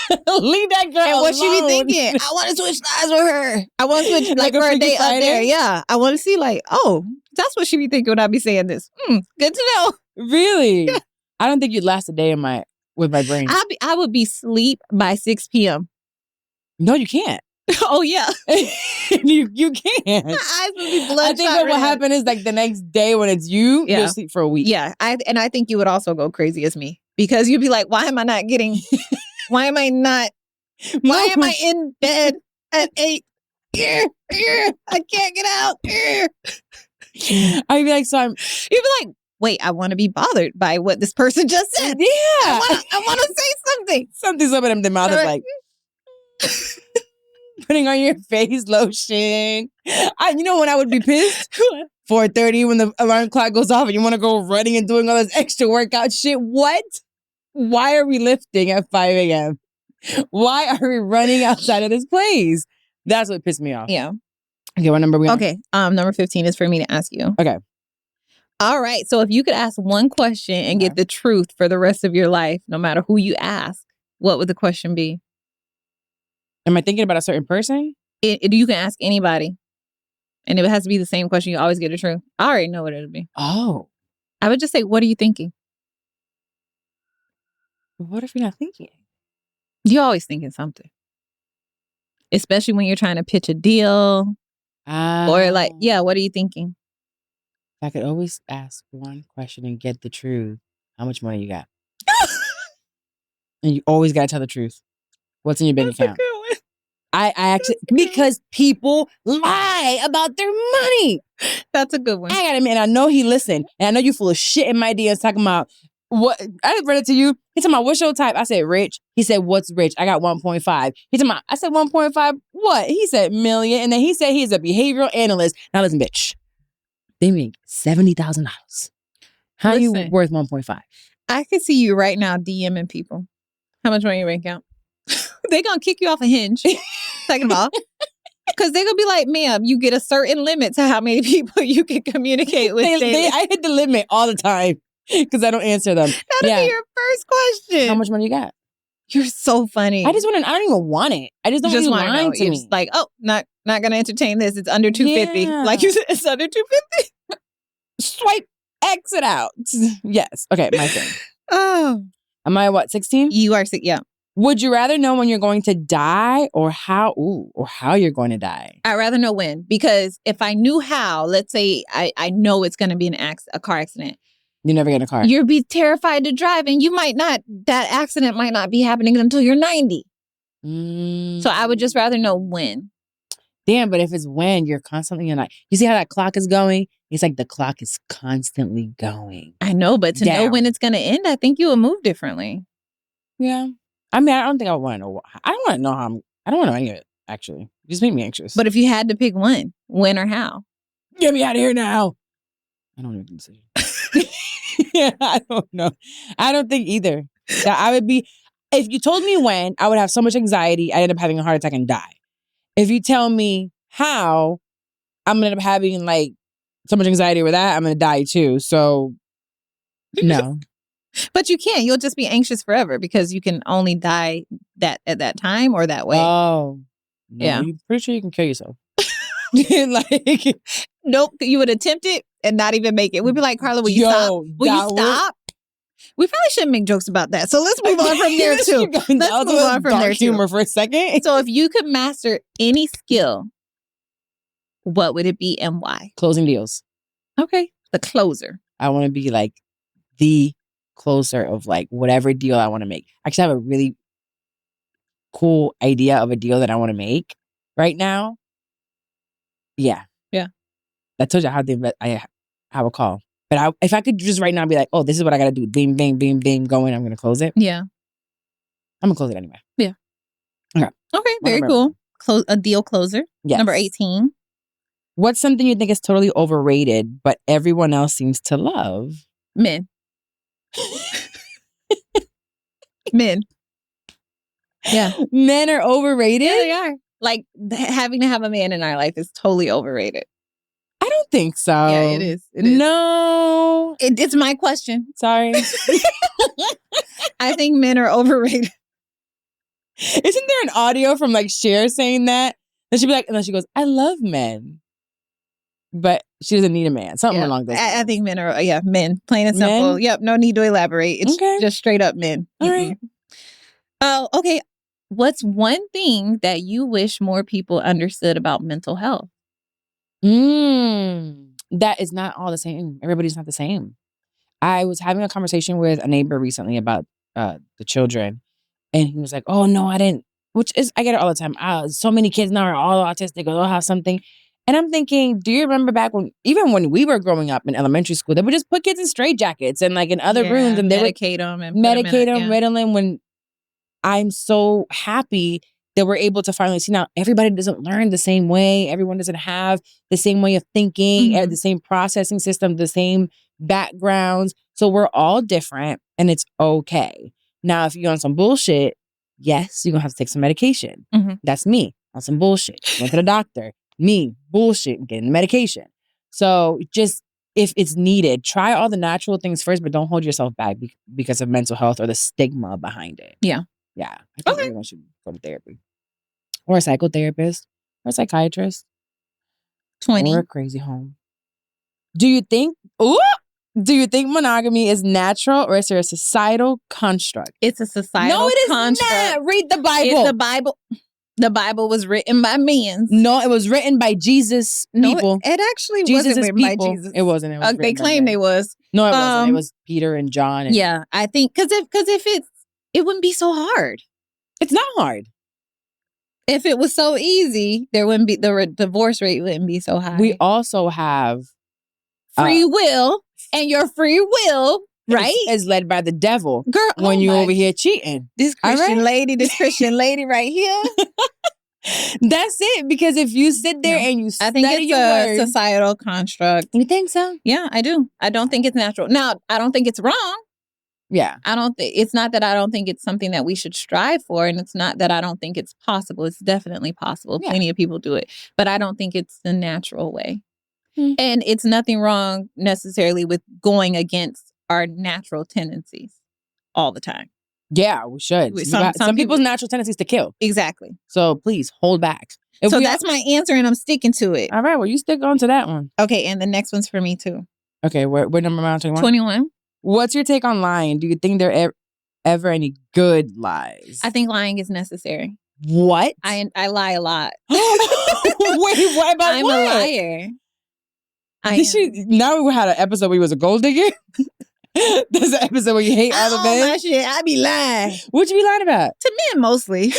Leave that girl and what alone. She be thinking. I want to switch lives with her. I want to switch like for a day up there. Yeah. I want to see like, oh, that's what she be thinking when I be saying this. Good to know. Really? Yeah. I don't think you'd last a day with my brain. I would be asleep by 6 p.m. No, you can't. Oh, yeah. you can't. My eyes would be bloodshot. I think what will happen is like the next day when it's you'll sleep for a week. Yeah. I think you would also go crazy as me because you'd be like, why am I not in bed at 8? I can't get out. I'd be like, you'd be like, wait, I want to be bothered by what this person just said. Yeah. I want to say something. Something's up in the mouth is like putting on your face lotion. When I would be pissed? 4:30 when the alarm clock goes off and you want to go running and doing all this extra workout shit. What? Why are we lifting at 5 a.m.? Why are we running outside of this place? That's what pissed me off. Yeah. Okay, what number are we on? Okay. Number 15 is for me to ask you. Okay. All right. So if you could ask one question and get the truth for the rest of your life, no matter who you ask, what would the question be? Am I thinking about a certain person? You can ask anybody. And if it has to be the same question, you always get the truth. I already know what it'll be. Oh. I would just say, what are you thinking? What if you're not thinking? You're always thinking something. Especially when you're trying to pitch a deal. Or like, yeah, what are you thinking? I could always ask one question and get the truth. How much money you got? And you always got to tell the truth. What's in your bank account? That's a good one. I actually, because people lie about their money. That's a good one. I got to admit, I know he listened. And I know you full of shit in my DMs talking about what. I read it to you. He talking about, what's your type? I said, rich. He said, what's rich? I got 1.5. He talking about, I said, 1.5 what? He said, million. And then he said he's a behavioral analyst. Now listen, bitch. They make $70,000. How are you worth 1.5? I can see you right now DMing people. How much money in your bank account? They gonna kick you off a Hinge. Second of all. Because they're gonna be like, ma'am, you get a certain limit to how many people you can communicate with. I hit the limit all the time because I don't answer them. That'll be your first question. How much money you got? You're so funny. I don't even want it. I just don't want you lying to me. It's like, oh, not gonna entertain this. It's under 250. Yeah. Like you said, it's under 250. Swipe, exit out. Yes. Okay, my turn. Oh. Am I what, 16? You are, yeah. Would you rather know when you're going to die or how you're going to die? I'd rather know when, because if I knew how, let's say I know it's going to be a car accident. You never get in a car. You'd be terrified to drive and that accident might not be happening until you're 90. So I would just rather know when. Damn, but if it's when, you're constantly in like, you see how that clock is going? It's like the clock is constantly going. I know, but to know when it's going to end, I think you would move differently. Yeah. I mean, I don't think I want to know. I don't want to know I don't want to know any of it, actually. You just make me anxious. But if you had to pick one, when or how? Get me out of here now. I don't even say. Yeah, I don't know. I don't think either. That I would be, if you told me when, I would have so much anxiety, I'd end up having a heart attack and die. If you tell me how, I'm going to end up having like so much anxiety over that, I'm going to die too. So, no. But you can't. You'll just be anxious forever because you can only die at that time or that way. Oh. No, yeah. You're pretty sure you can kill yourself. Like, nope. You would attempt it and not even make it. We'd be like, Carla, will you stop? Will you stop? We probably shouldn't make jokes about that. So let's move on from there too. Let's move on from there too. Humor for a second. So if you could master any skill, what would it be and why? Closing deals. Okay. The closer. I want to be like the closer of like whatever deal I want to make. I actually have a really cool idea of a deal that I want to make right now. Yeah. Yeah. I told you I have a call. But if I could just right now be like, oh, this is what I got to do. Bing, bing, bing, bing, going. I'm going to close it. Yeah. I'm going to close it anyway. Yeah. Okay. Okay. Very cool. A deal closer. Yes. Number 18. What's something you think is totally overrated, but everyone else seems to love? Men. Men. Yeah. Men are overrated? Yeah, they are. Like having to have a man in our life is totally overrated. I don't think so. Yeah, it is. It is. No. It's my question. Sorry. I think men are overrated. Isn't there an audio from like Cher saying that? And she'd be like, and then she goes, I love men. But she doesn't need a man. Something along those lines. I think men are, men. Plain and simple. Men? Yep. No need to elaborate. It's just straight up men. All right. Oh, okay. What's one thing that you wish more people understood about mental health? That is not all the same. Everybody's not the same. I was having a conversation with a neighbor recently about the children. And he was like, oh, no, I didn't. Which is, I get it all the time. So many kids now are all autistic or all have something. And I'm thinking, do you remember back even when we were growing up in elementary school, they would just put kids in straitjackets and like in other rooms and they would medicate them and Ritalin. When I'm so happy that we're able to finally see now everybody doesn't learn the same way. Everyone doesn't have the same way of thinking, the same processing system, the same backgrounds. So we're all different and it's okay. Now, if you're on some bullshit, yes, you're going to have to take some medication. That's me on some bullshit. Went to the doctor. Me, bullshit, getting medication. So just, if it's needed. Try all the natural things first, but don't hold yourself back because of mental health or the stigma behind it. Yeah. Yeah. I think everyone should go to therapy. Or a psychotherapist. Or a psychiatrist. 20. Or a crazy home. Do you think monogamy is natural or is there a societal construct? It's a societal construct. No, it is not. Read the Bible. It's the Bible. The Bible was written by men. No, it was written by Jesus people. No, it actually Jesus' wasn't written people. by Jesus. It wasn't. It was they claimed they was. No, it wasn't. It was Peter and John. And yeah, I think because if it wouldn't be so hard. It's not hard. If it was so easy, there wouldn't be the divorce rate wouldn't be so high. We also have free will, and your free will, right, is led by the devil. Girl, when you over here cheating, this Christian lady right here. That's it. Because if you sit there and you study I think it's a societal construct. You think so? Yeah, I do. I don't think it's natural. Now, I don't think it's wrong. Yeah. I don't think it's not that I don't think it's something that we should strive for, and it's not that I don't think it's possible. It's definitely possible. Yeah. Plenty of people do it, but I don't think it's the natural way. And it's nothing wrong necessarily with going against our natural tendencies all the time. Yeah, we should. Some people's natural tendencies to kill. Exactly. So please hold back. So that's my answer, and I'm sticking to it. All right. Well, you stick on to that one. Okay, and the next one's for me too. Okay, what number am I on? 21? 21. What's your take on lying? Do you think there are ever any good lies? I think lying is necessary. What? I lie a lot. Wait, what about I'm a liar. Now we had an episode where you was a gold digger? There's an episode where you hate all the men? My shit. I be lying. What you be lying about? To men, mostly. What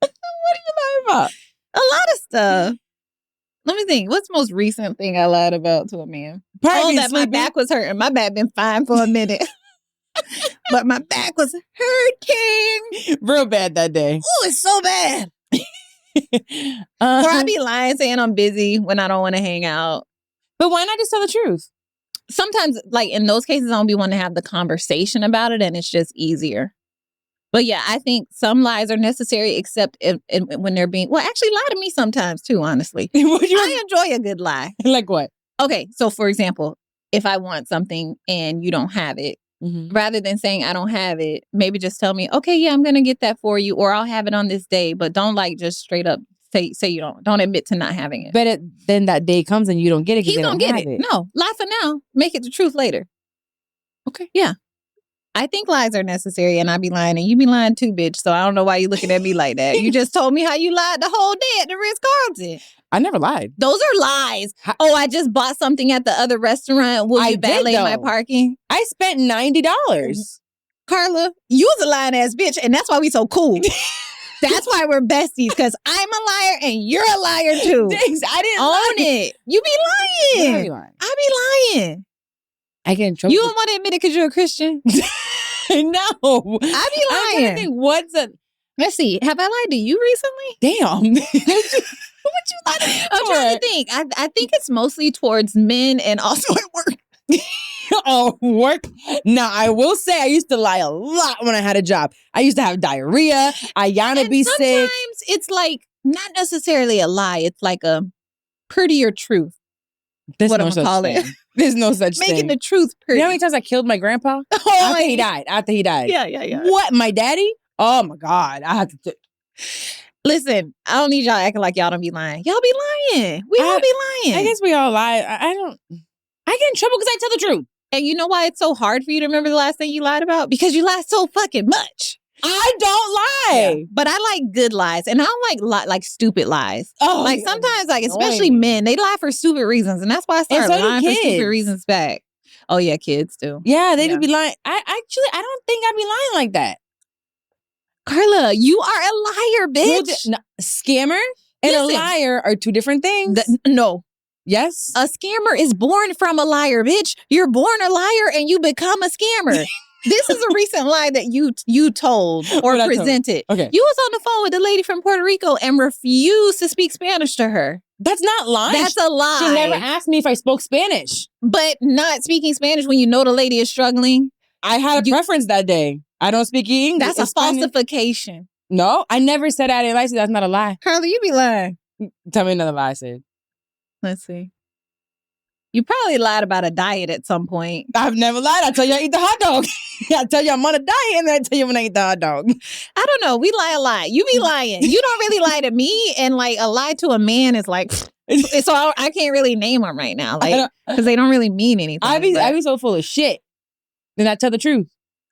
are you lying about? A lot of stuff. Let me think. What's the most recent thing I lied about to a man? That my back was hurting. My back been fine for a minute. But my back was hurting. Real bad that day. Oh, it's so bad. Or I be lying saying I'm busy when I don't want to hang out. But why not just tell the truth? Sometimes, like in those cases, I don't be wanting to have the conversation about it, and it's just easier. But yeah, I think some lies are necessary, except when they're being... Well, actually, lie to me sometimes too, honestly. I enjoy a good lie. Like what? Okay, so for example, if I want something and you don't have it, rather than saying I don't have it, maybe just tell me, okay, yeah, I'm going to get that for you, or I'll have it on this day, but don't like just straight up say you don't admit to not having it. But then that day comes and you don't get it. He's going to get it. No, lie for now. Make it the truth later. Okay. Yeah. I think lies are necessary, and I be lying, and you be lying too, bitch. So I don't know why you looking at me like that. You just told me how you lied the whole day at the Ritz-Carlton. I never lied. Those are lies. I just bought something at the other restaurant. Will you valet my parking? I spent $90. Carla, you was a lying ass bitch, and that's why we so cool. That's why we're besties, because I'm a liar and you're a liar too. Thanks. I didn't own it. You be lying. I be lying. I get in trouble. You don't want to admit it because you're a Christian? No. I be lying. Let's see. Have I lied to you recently? Damn. What you lied to? I'm trying to think. I think it's mostly towards men and also at work. Oh, work? Now, I will say I used to lie a lot when I had a job. I used to have diarrhea. Ayana be sick. Sometimes it's like not necessarily a lie. It's like a prettier truth. There's what no I'm going to call it. There's no such thing. Making the truth pretty. You know how many times I killed my grandpa? After he died. Yeah. What? My daddy? Oh, my God. I had to... Listen, I don't need y'all acting like y'all don't be lying. Y'all be lying. We all be lying. I guess we all lie. I get in trouble because I tell the truth. And you know why it's so hard for you to remember the last thing you lied about? Because you lie so fucking much. I don't lie. Yeah. But I like good lies. And I don't like stupid lies. Oh, like sometimes, like especially men, they lie for stupid reasons. And that's why I started lying for stupid reasons back. Oh yeah, kids do. Yeah, they just be lying. I don't think I be lying like that. Carla, you are a liar, bitch. Scammer and a liar are two different things. No. Yes. A scammer is born from a liar, bitch. You're born a liar and you become a scammer. This is a recent lie that you told or presented. Okay. You was on the phone with the lady from Puerto Rico and refused to speak Spanish to her. That's not lying. That's a lie. She never asked me if I spoke Spanish. But not speaking Spanish when you know the lady is struggling. I had a preference that day. I don't speak English. That's a falsification. No, I never said I didn't like you. That's not a lie. Carla, you be lying. Tell me another lie I said. Let's see. You probably lied about a diet at some point. I've never lied. I tell you I eat the hot dog. I tell you I'm on a diet, and then I tell you when I eat the hot dog. I don't know. We lie a lot. You be lying. You don't really lie to me, and like a lie to a man is like. So I can't really name them right now, like because they don't really mean anything. I be so full of shit, and I tell the truth.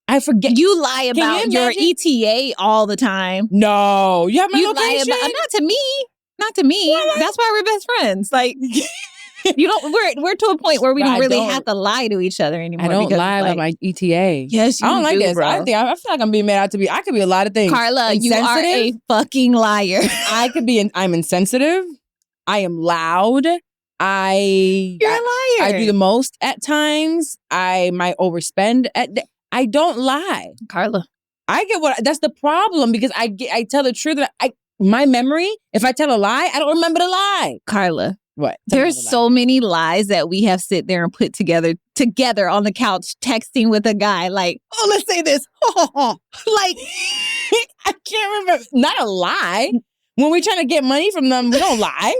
I forget. You lie about your ETA all the time. No, you have my location. Lie about, not to me. What? That's why we're best friends. Like you don't. We're to a point where we don't really have to lie to each other anymore. I don't lie about my ETA. Yes, you I don't like this. Bro. I feel like I'm being made out to be. I could be a lot of things. Carla, you are a fucking liar. I could be. I'm insensitive. I am loud. You're a liar. I do the most at times. I might overspend I don't lie. Carla. I get that's the problem because I tell the truth. My memory, if I tell a lie, I don't remember the lie. Carla. What? There's so many lies that we have sit there and put together on the couch, texting with a guy like, oh, let's say this. Like, I can't remember. Not a lie. When we're trying to get money from them, we don't lie.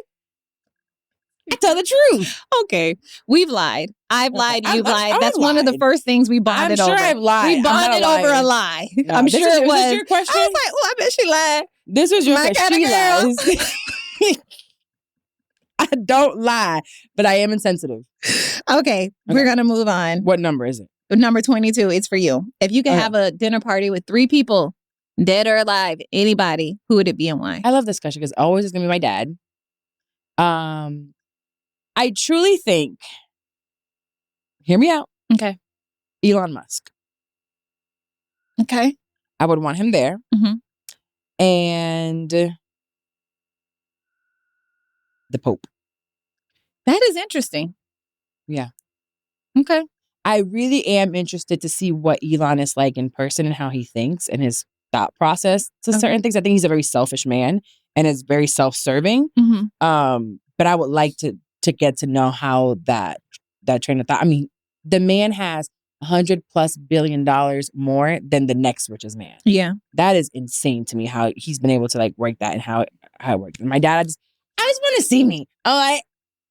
I tell the truth. Okay. We've lied. I've lied. You've lied. That's one of the first things we bonded over. I'm sure I've lied. We bonded over a lie. No, I'm sure it was. Was this your question? I was like, oh, I bet she lied. This was your question. She lies. I don't lie, but I am insensitive. Okay. We're going to move on. What number is it? Number 22. It's for you. If you could have a dinner party with 3 people, dead or alive, anybody, who would it be and why? I love this question because always it's going to be my dad. I truly think, hear me out. Okay. Elon Musk. Okay. I would want him there. Mm-hmm. And the Pope. That is interesting. Yeah. Okay. I really am interested to see what Elon is like in person and how he thinks and his thought process to certain things. I think he's a very selfish man and is very self-serving. Mm-hmm. But I would like to get to know how that train of thought. I mean, the man has $100+ billion more than the next richest man. Yeah. That is insane to me how he's been able to like work that and how it worked. And my dad, I just want to see me. I'm like,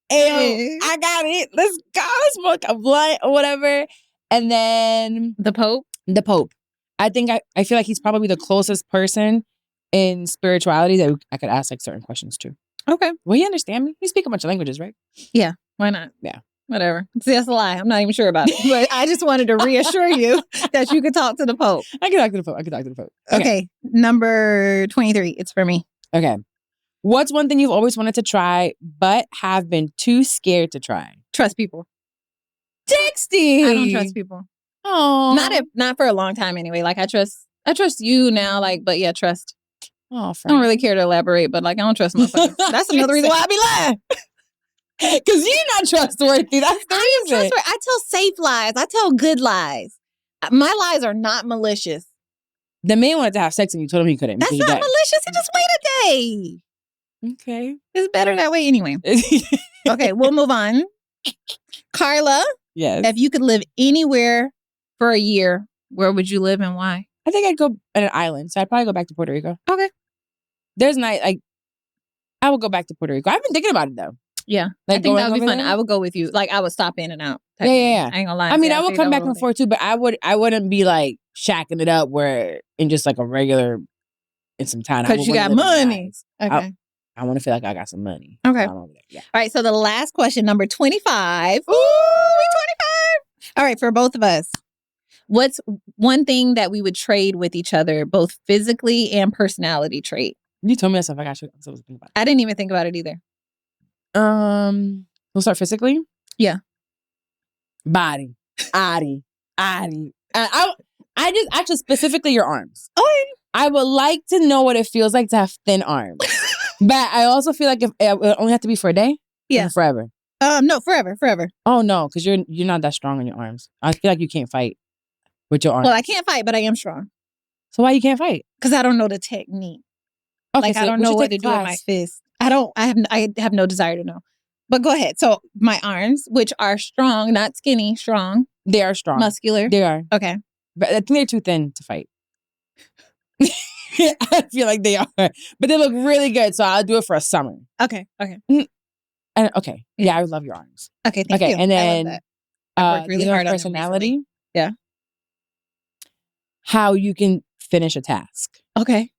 hey, I got it. Let's go. Smoke a blunt or whatever. And then the Pope. I think I feel like he's probably the closest person in spirituality that I could ask like certain questions to. Okay. Will you understand me? You speak a bunch of languages, right? Yeah. Why not? Yeah. Whatever. See, that's a lie. I'm not even sure about it. But I just wanted to reassure you that you could talk to the Pope. I can talk to the Pope. Okay. Number 23. It's for me. Okay. What's one thing you've always wanted to try but have been too scared to try? Trust people. Texting. I don't trust people. Oh. Not for a long time anyway. Like I trust you now, like, but yeah, trust. Oh, I don't really care to elaborate, but like I don't trust motherfuckers. That's another reason why I be lying. Because you're not trustworthy. That's the reason. I tell safe lies. I tell good lies. My lies are not malicious. The man wanted to have sex and you told him he couldn't. That's not malicious. He just wait a day. Okay. It's better that way anyway. Okay, we'll move on. Carla. Yes. If you could live anywhere for a year, where would you live and why? I think I'd go on an island. So I'd probably go back to Puerto Rico. Okay. There's night I would go back to Puerto Rico. I've been thinking about it though. Yeah. Like I think that would be fun. I would go with you. Like I would stop in and out. Yeah. I ain't gonna lie. I mean, I would come back and forth too, but I wouldn't be like shacking it up where in just like a regular in some town. Because you got money. Okay. I want to feel like I got some money. Okay. Yeah. All right. So the last question, number 25. Ooh, 25. All right. For both of us, what's one thing that we would trade with each other, both physically and personality trait? You told me that stuff. I got you. I'm supposed to think about it. I didn't even think about it either. We'll start physically. Yeah. Body. I just actually specifically your arms. Okay. I would like to know what it feels like to have thin arms. But I also feel like if it would only have to be for a day. Yeah. Or forever. No, forever. Oh no, because you're not that strong on your arms. I feel like you can't fight with your arms. Well, I can't fight, but I am strong. So why you can't fight? Because I don't know the technique. Okay, like so I don't know what to do with my fist. I have no desire to know. But go ahead. So my arms, which are strong, not skinny, strong. They are strong. Muscular. They are. Okay. But I think they're too thin to fight. I feel like they are. But they look really good, so I'll do it for a summer. Okay. Okay. Yeah, I love your arms. Okay, thank you. And then I love that. I've worked really hard on personality. Yeah. How you can finish a task. Okay.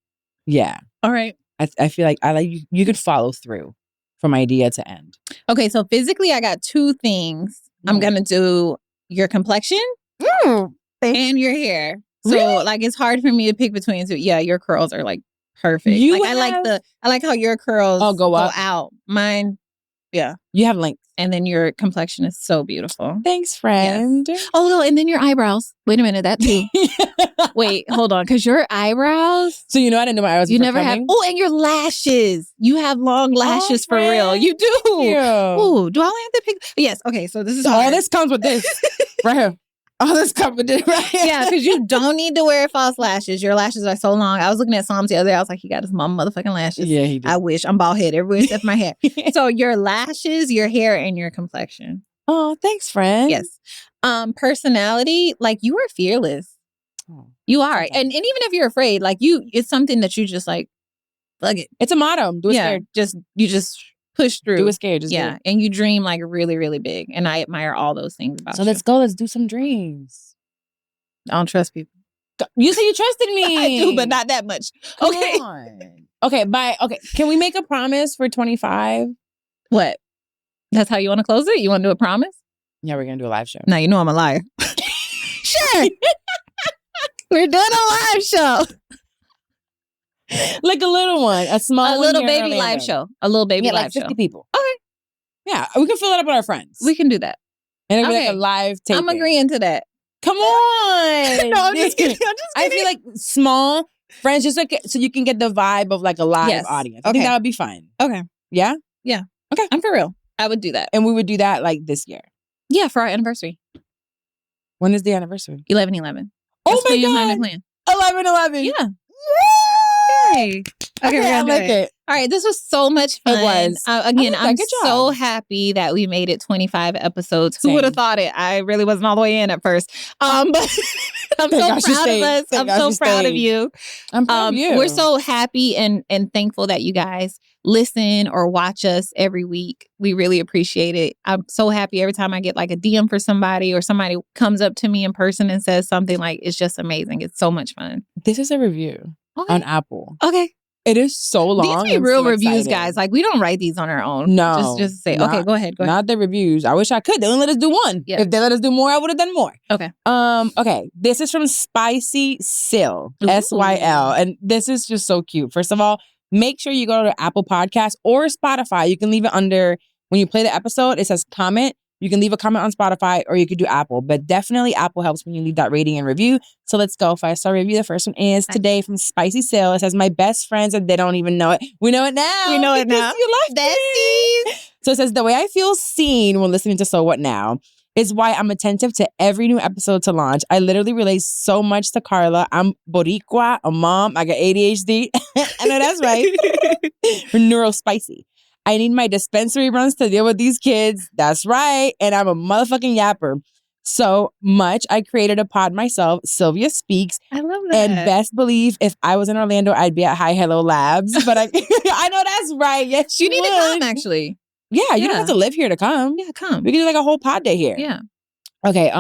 Yeah. All right. I feel like I like you could follow through from idea to end. Okay, so physically I got 2 things. I'm gonna do your complexion and your hair. So Really? like it's hard for me to pick between 2. Yeah, your curls are like perfect. I like how your curls go up. out. Mine, yeah. You have length. And then your complexion is so beautiful. Thanks, friend. Yes. Oh no, and then your eyebrows. Wait a minute, that too. Wait, hold on, because your eyebrows. So I didn't know my eyebrows. You never have. Oh, and your lashes. You have long lashes for real. You do. Oh, do I only have to pick? Yes. Okay, so this is all this comes with this right here. All this comes with this right here. Yeah, because you don't need to wear false lashes. Your lashes are so long. I was looking at Psalms the other day. I was like, he got his mom motherfucking lashes. Yeah, he did. I wish. I'm bald headed everywhere except my hair. So your lashes, your hair, and your complexion. Oh, thanks, friend. Yes. Personality, like you are fearless. Oh, you are. Okay. And even if you're afraid, like it's something that you just like, fuck it. It's a motto. Do it scared. You just push through. Do it scared. Just do it. And you dream like really, really big. And I admire all those things about you. So let's go. Let's do some dreams. I don't trust people. You say you trusted me. I do, but not that much. Come on. Okay. Can we make a promise for 25? What? That's how you want to close it? You want to do a promise? Yeah, we're going to do a live show. Now, you know I'm a liar. Sure. We're doing a live show. Like a little one. A little baby live show. A little baby live 50 show. people. Okay. Yeah, we can fill it up with our friends. We can do that. And it'll be like a live taping. I'm agreeing to that. Come on. No, I'm just kidding. I feel like small friends, just like so you can get the vibe of like a live audience. I think that would be fun. Okay. Yeah? Yeah. Okay. I'm for real. I would do that. And we would do that like this year. Yeah, for our anniversary. When is the anniversary? 11/11. Oh my God. 11/11. Yeah. Yay. Okay, we're gonna do it. All right, this was so much fun. It was. Again, I'm so happy that we made it 25 episodes. Who would have thought it? I really wasn't all the way in at first. But I'm so proud of us. I'm so proud of you. I'm proud of you. We're so happy and thankful that you guys listen or watch us every week. We really appreciate it. I'm so happy every time I get like a DM for somebody or somebody comes up to me in person and says something like, it's just amazing. It's so much fun. This is a review on Apple. Okay. It is so long. These be real reviews, guys. Like, we don't write these on our own. No. Just say, okay, go ahyed. Not the reviews. I wish I could. They only let us do one. Yeah. If they let us do more, I would have done more. Okay. Okay. This is from Spicy Syl. SYL. And this is just so cute. First of all, make sure you go to Apple Podcasts or Spotify. You can leave it under, when you play the episode, it says comment. You can leave a comment on Spotify or you could do Apple, but definitely Apple helps when you leave that rating and review. So let's go. 5-star review. The first one is today from Spicy Syl. It says, my best friends and they don't even know it. We know it now. We know it now. You love it. So it says, the way I feel seen when listening to So What Now is why I'm attentive to every new episode to launch. I literally relate so much to Carla. I'm Boricua, a mom. I got ADHD. I know that's right. We're neurospicy. I need my dispensary runs to deal with these kids. That's right. And I'm a motherfucking yapper. So much. I created a pod myself. Sylvia Speaks. I love that. And best believe if I was in Orlando, I'd be at Hi Hello Labs. But I know that's right. Yes, you need to come, actually. Yeah, you don't have to live here to come. Yeah, come. We can do like a whole pod day here. Yeah. Okay,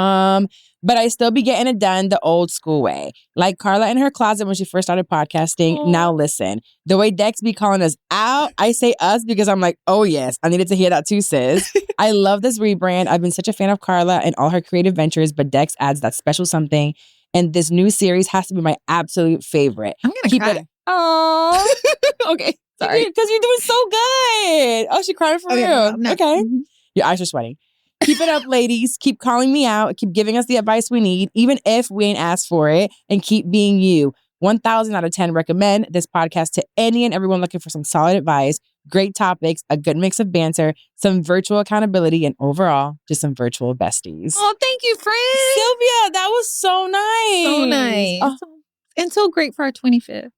but I still be getting it done the old school way. Like Carla in her closet when she first started podcasting. Oh. Now listen, the way Dex be calling us out, I say us because I'm like, oh yes, I needed to hear that too, sis. I love this rebrand. I've been such a fan of Carla and all her creative ventures, but Dex adds that special something. And this new series has to be my absolute favorite. I'm gonna cry. Oh, okay. Sorry. Because you're doing so good. Oh, she crying for real. No. Okay. Mm-hmm. Your eyes are sweating. Keep it up, ladies. Keep calling me out. Keep giving us the advice we need, even if we ain't asked for it. And keep being you. 1,000 out of 10 recommend this podcast to any and everyone looking for some solid advice, great topics, a good mix of banter, some virtual accountability, and overall, just some virtual besties. Oh, thank you, friend. Sylvia, that was so nice. So nice. Oh. And so great for our 25th.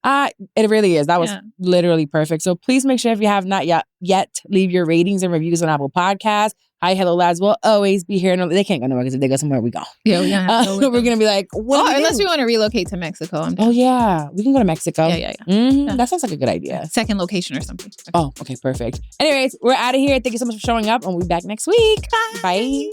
It really is. That was literally perfect. So please make sure if you have not yet leave your ratings and reviews on Apple Podcasts. Hi, hello, lads. We'll always be here. No, they can't go nowhere because if they go somewhere, we go. Yeah, we don't we're going to be like, what? unless we want to relocate to Mexico. I'm down. Oh, yeah. We can go to Mexico. Yeah. Yeah. That sounds like a good idea. Second location or something. Oh, okay, perfect. Anyways, we're out of here. Thank you so much for showing up, and we'll be back next week. Bye.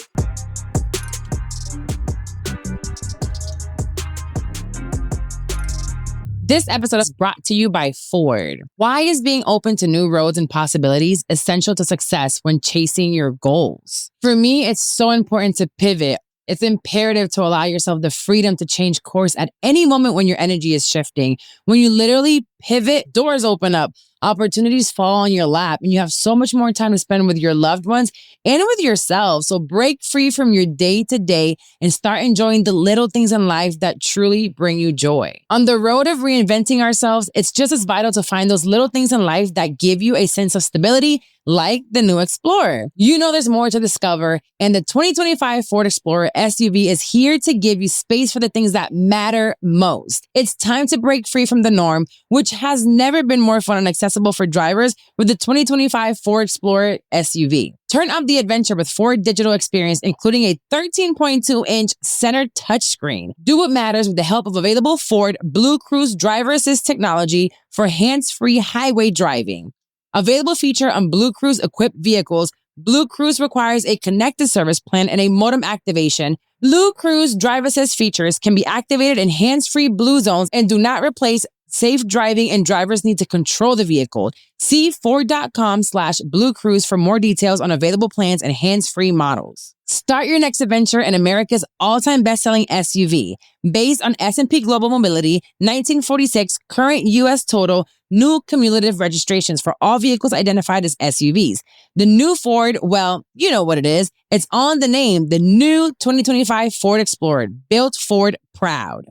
This episode is brought to you by Ford. Why is being open to new roads and possibilities essential to success when chasing your goals? For me, it's so important to pivot. It's imperative to allow yourself the freedom to change course at any moment when your energy is shifting. When you literally pivot, doors open up, opportunities fall on your lap, and you have so much more time to spend with your loved ones and with yourself. So break free from your day to day and start enjoying the little things in life that truly bring you joy. On the road of reinventing ourselves, it's just as vital to find those little things in life that give you a sense of stability, like the new Explorer. You know there's more to discover, and the 2025 Ford Explorer SUV is here to give you space for the things that matter most. It's time to break free from the norm, which has never been more fun and accessible for drivers with the 2025 Ford Explorer SUV. Turn up the adventure with Ford Digital Experience, including a 13.2-inch center touchscreen. Do what matters with the help of available Ford Blue Cruise driver assist technology for hands-free highway driving. Available feature on Blue Cruise equipped vehicles. Blue Cruise requires a connected service plan and a modem activation. Blue Cruise drive assist features can be activated in hands-free Blue zones and do not replace safe driving, and drivers need to control the vehicle. See Ford.com/Blue Cruise for more details on available plans and hands-free models. Start your next adventure in America's all-time best-selling SUV. Based on S&P Global Mobility, 1946 current U.S. total, new cumulative registrations for all vehicles identified as SUVs. The new Ford, well, you know what it is. It's on the name, the new 2025 Ford Explorer, built Ford proud.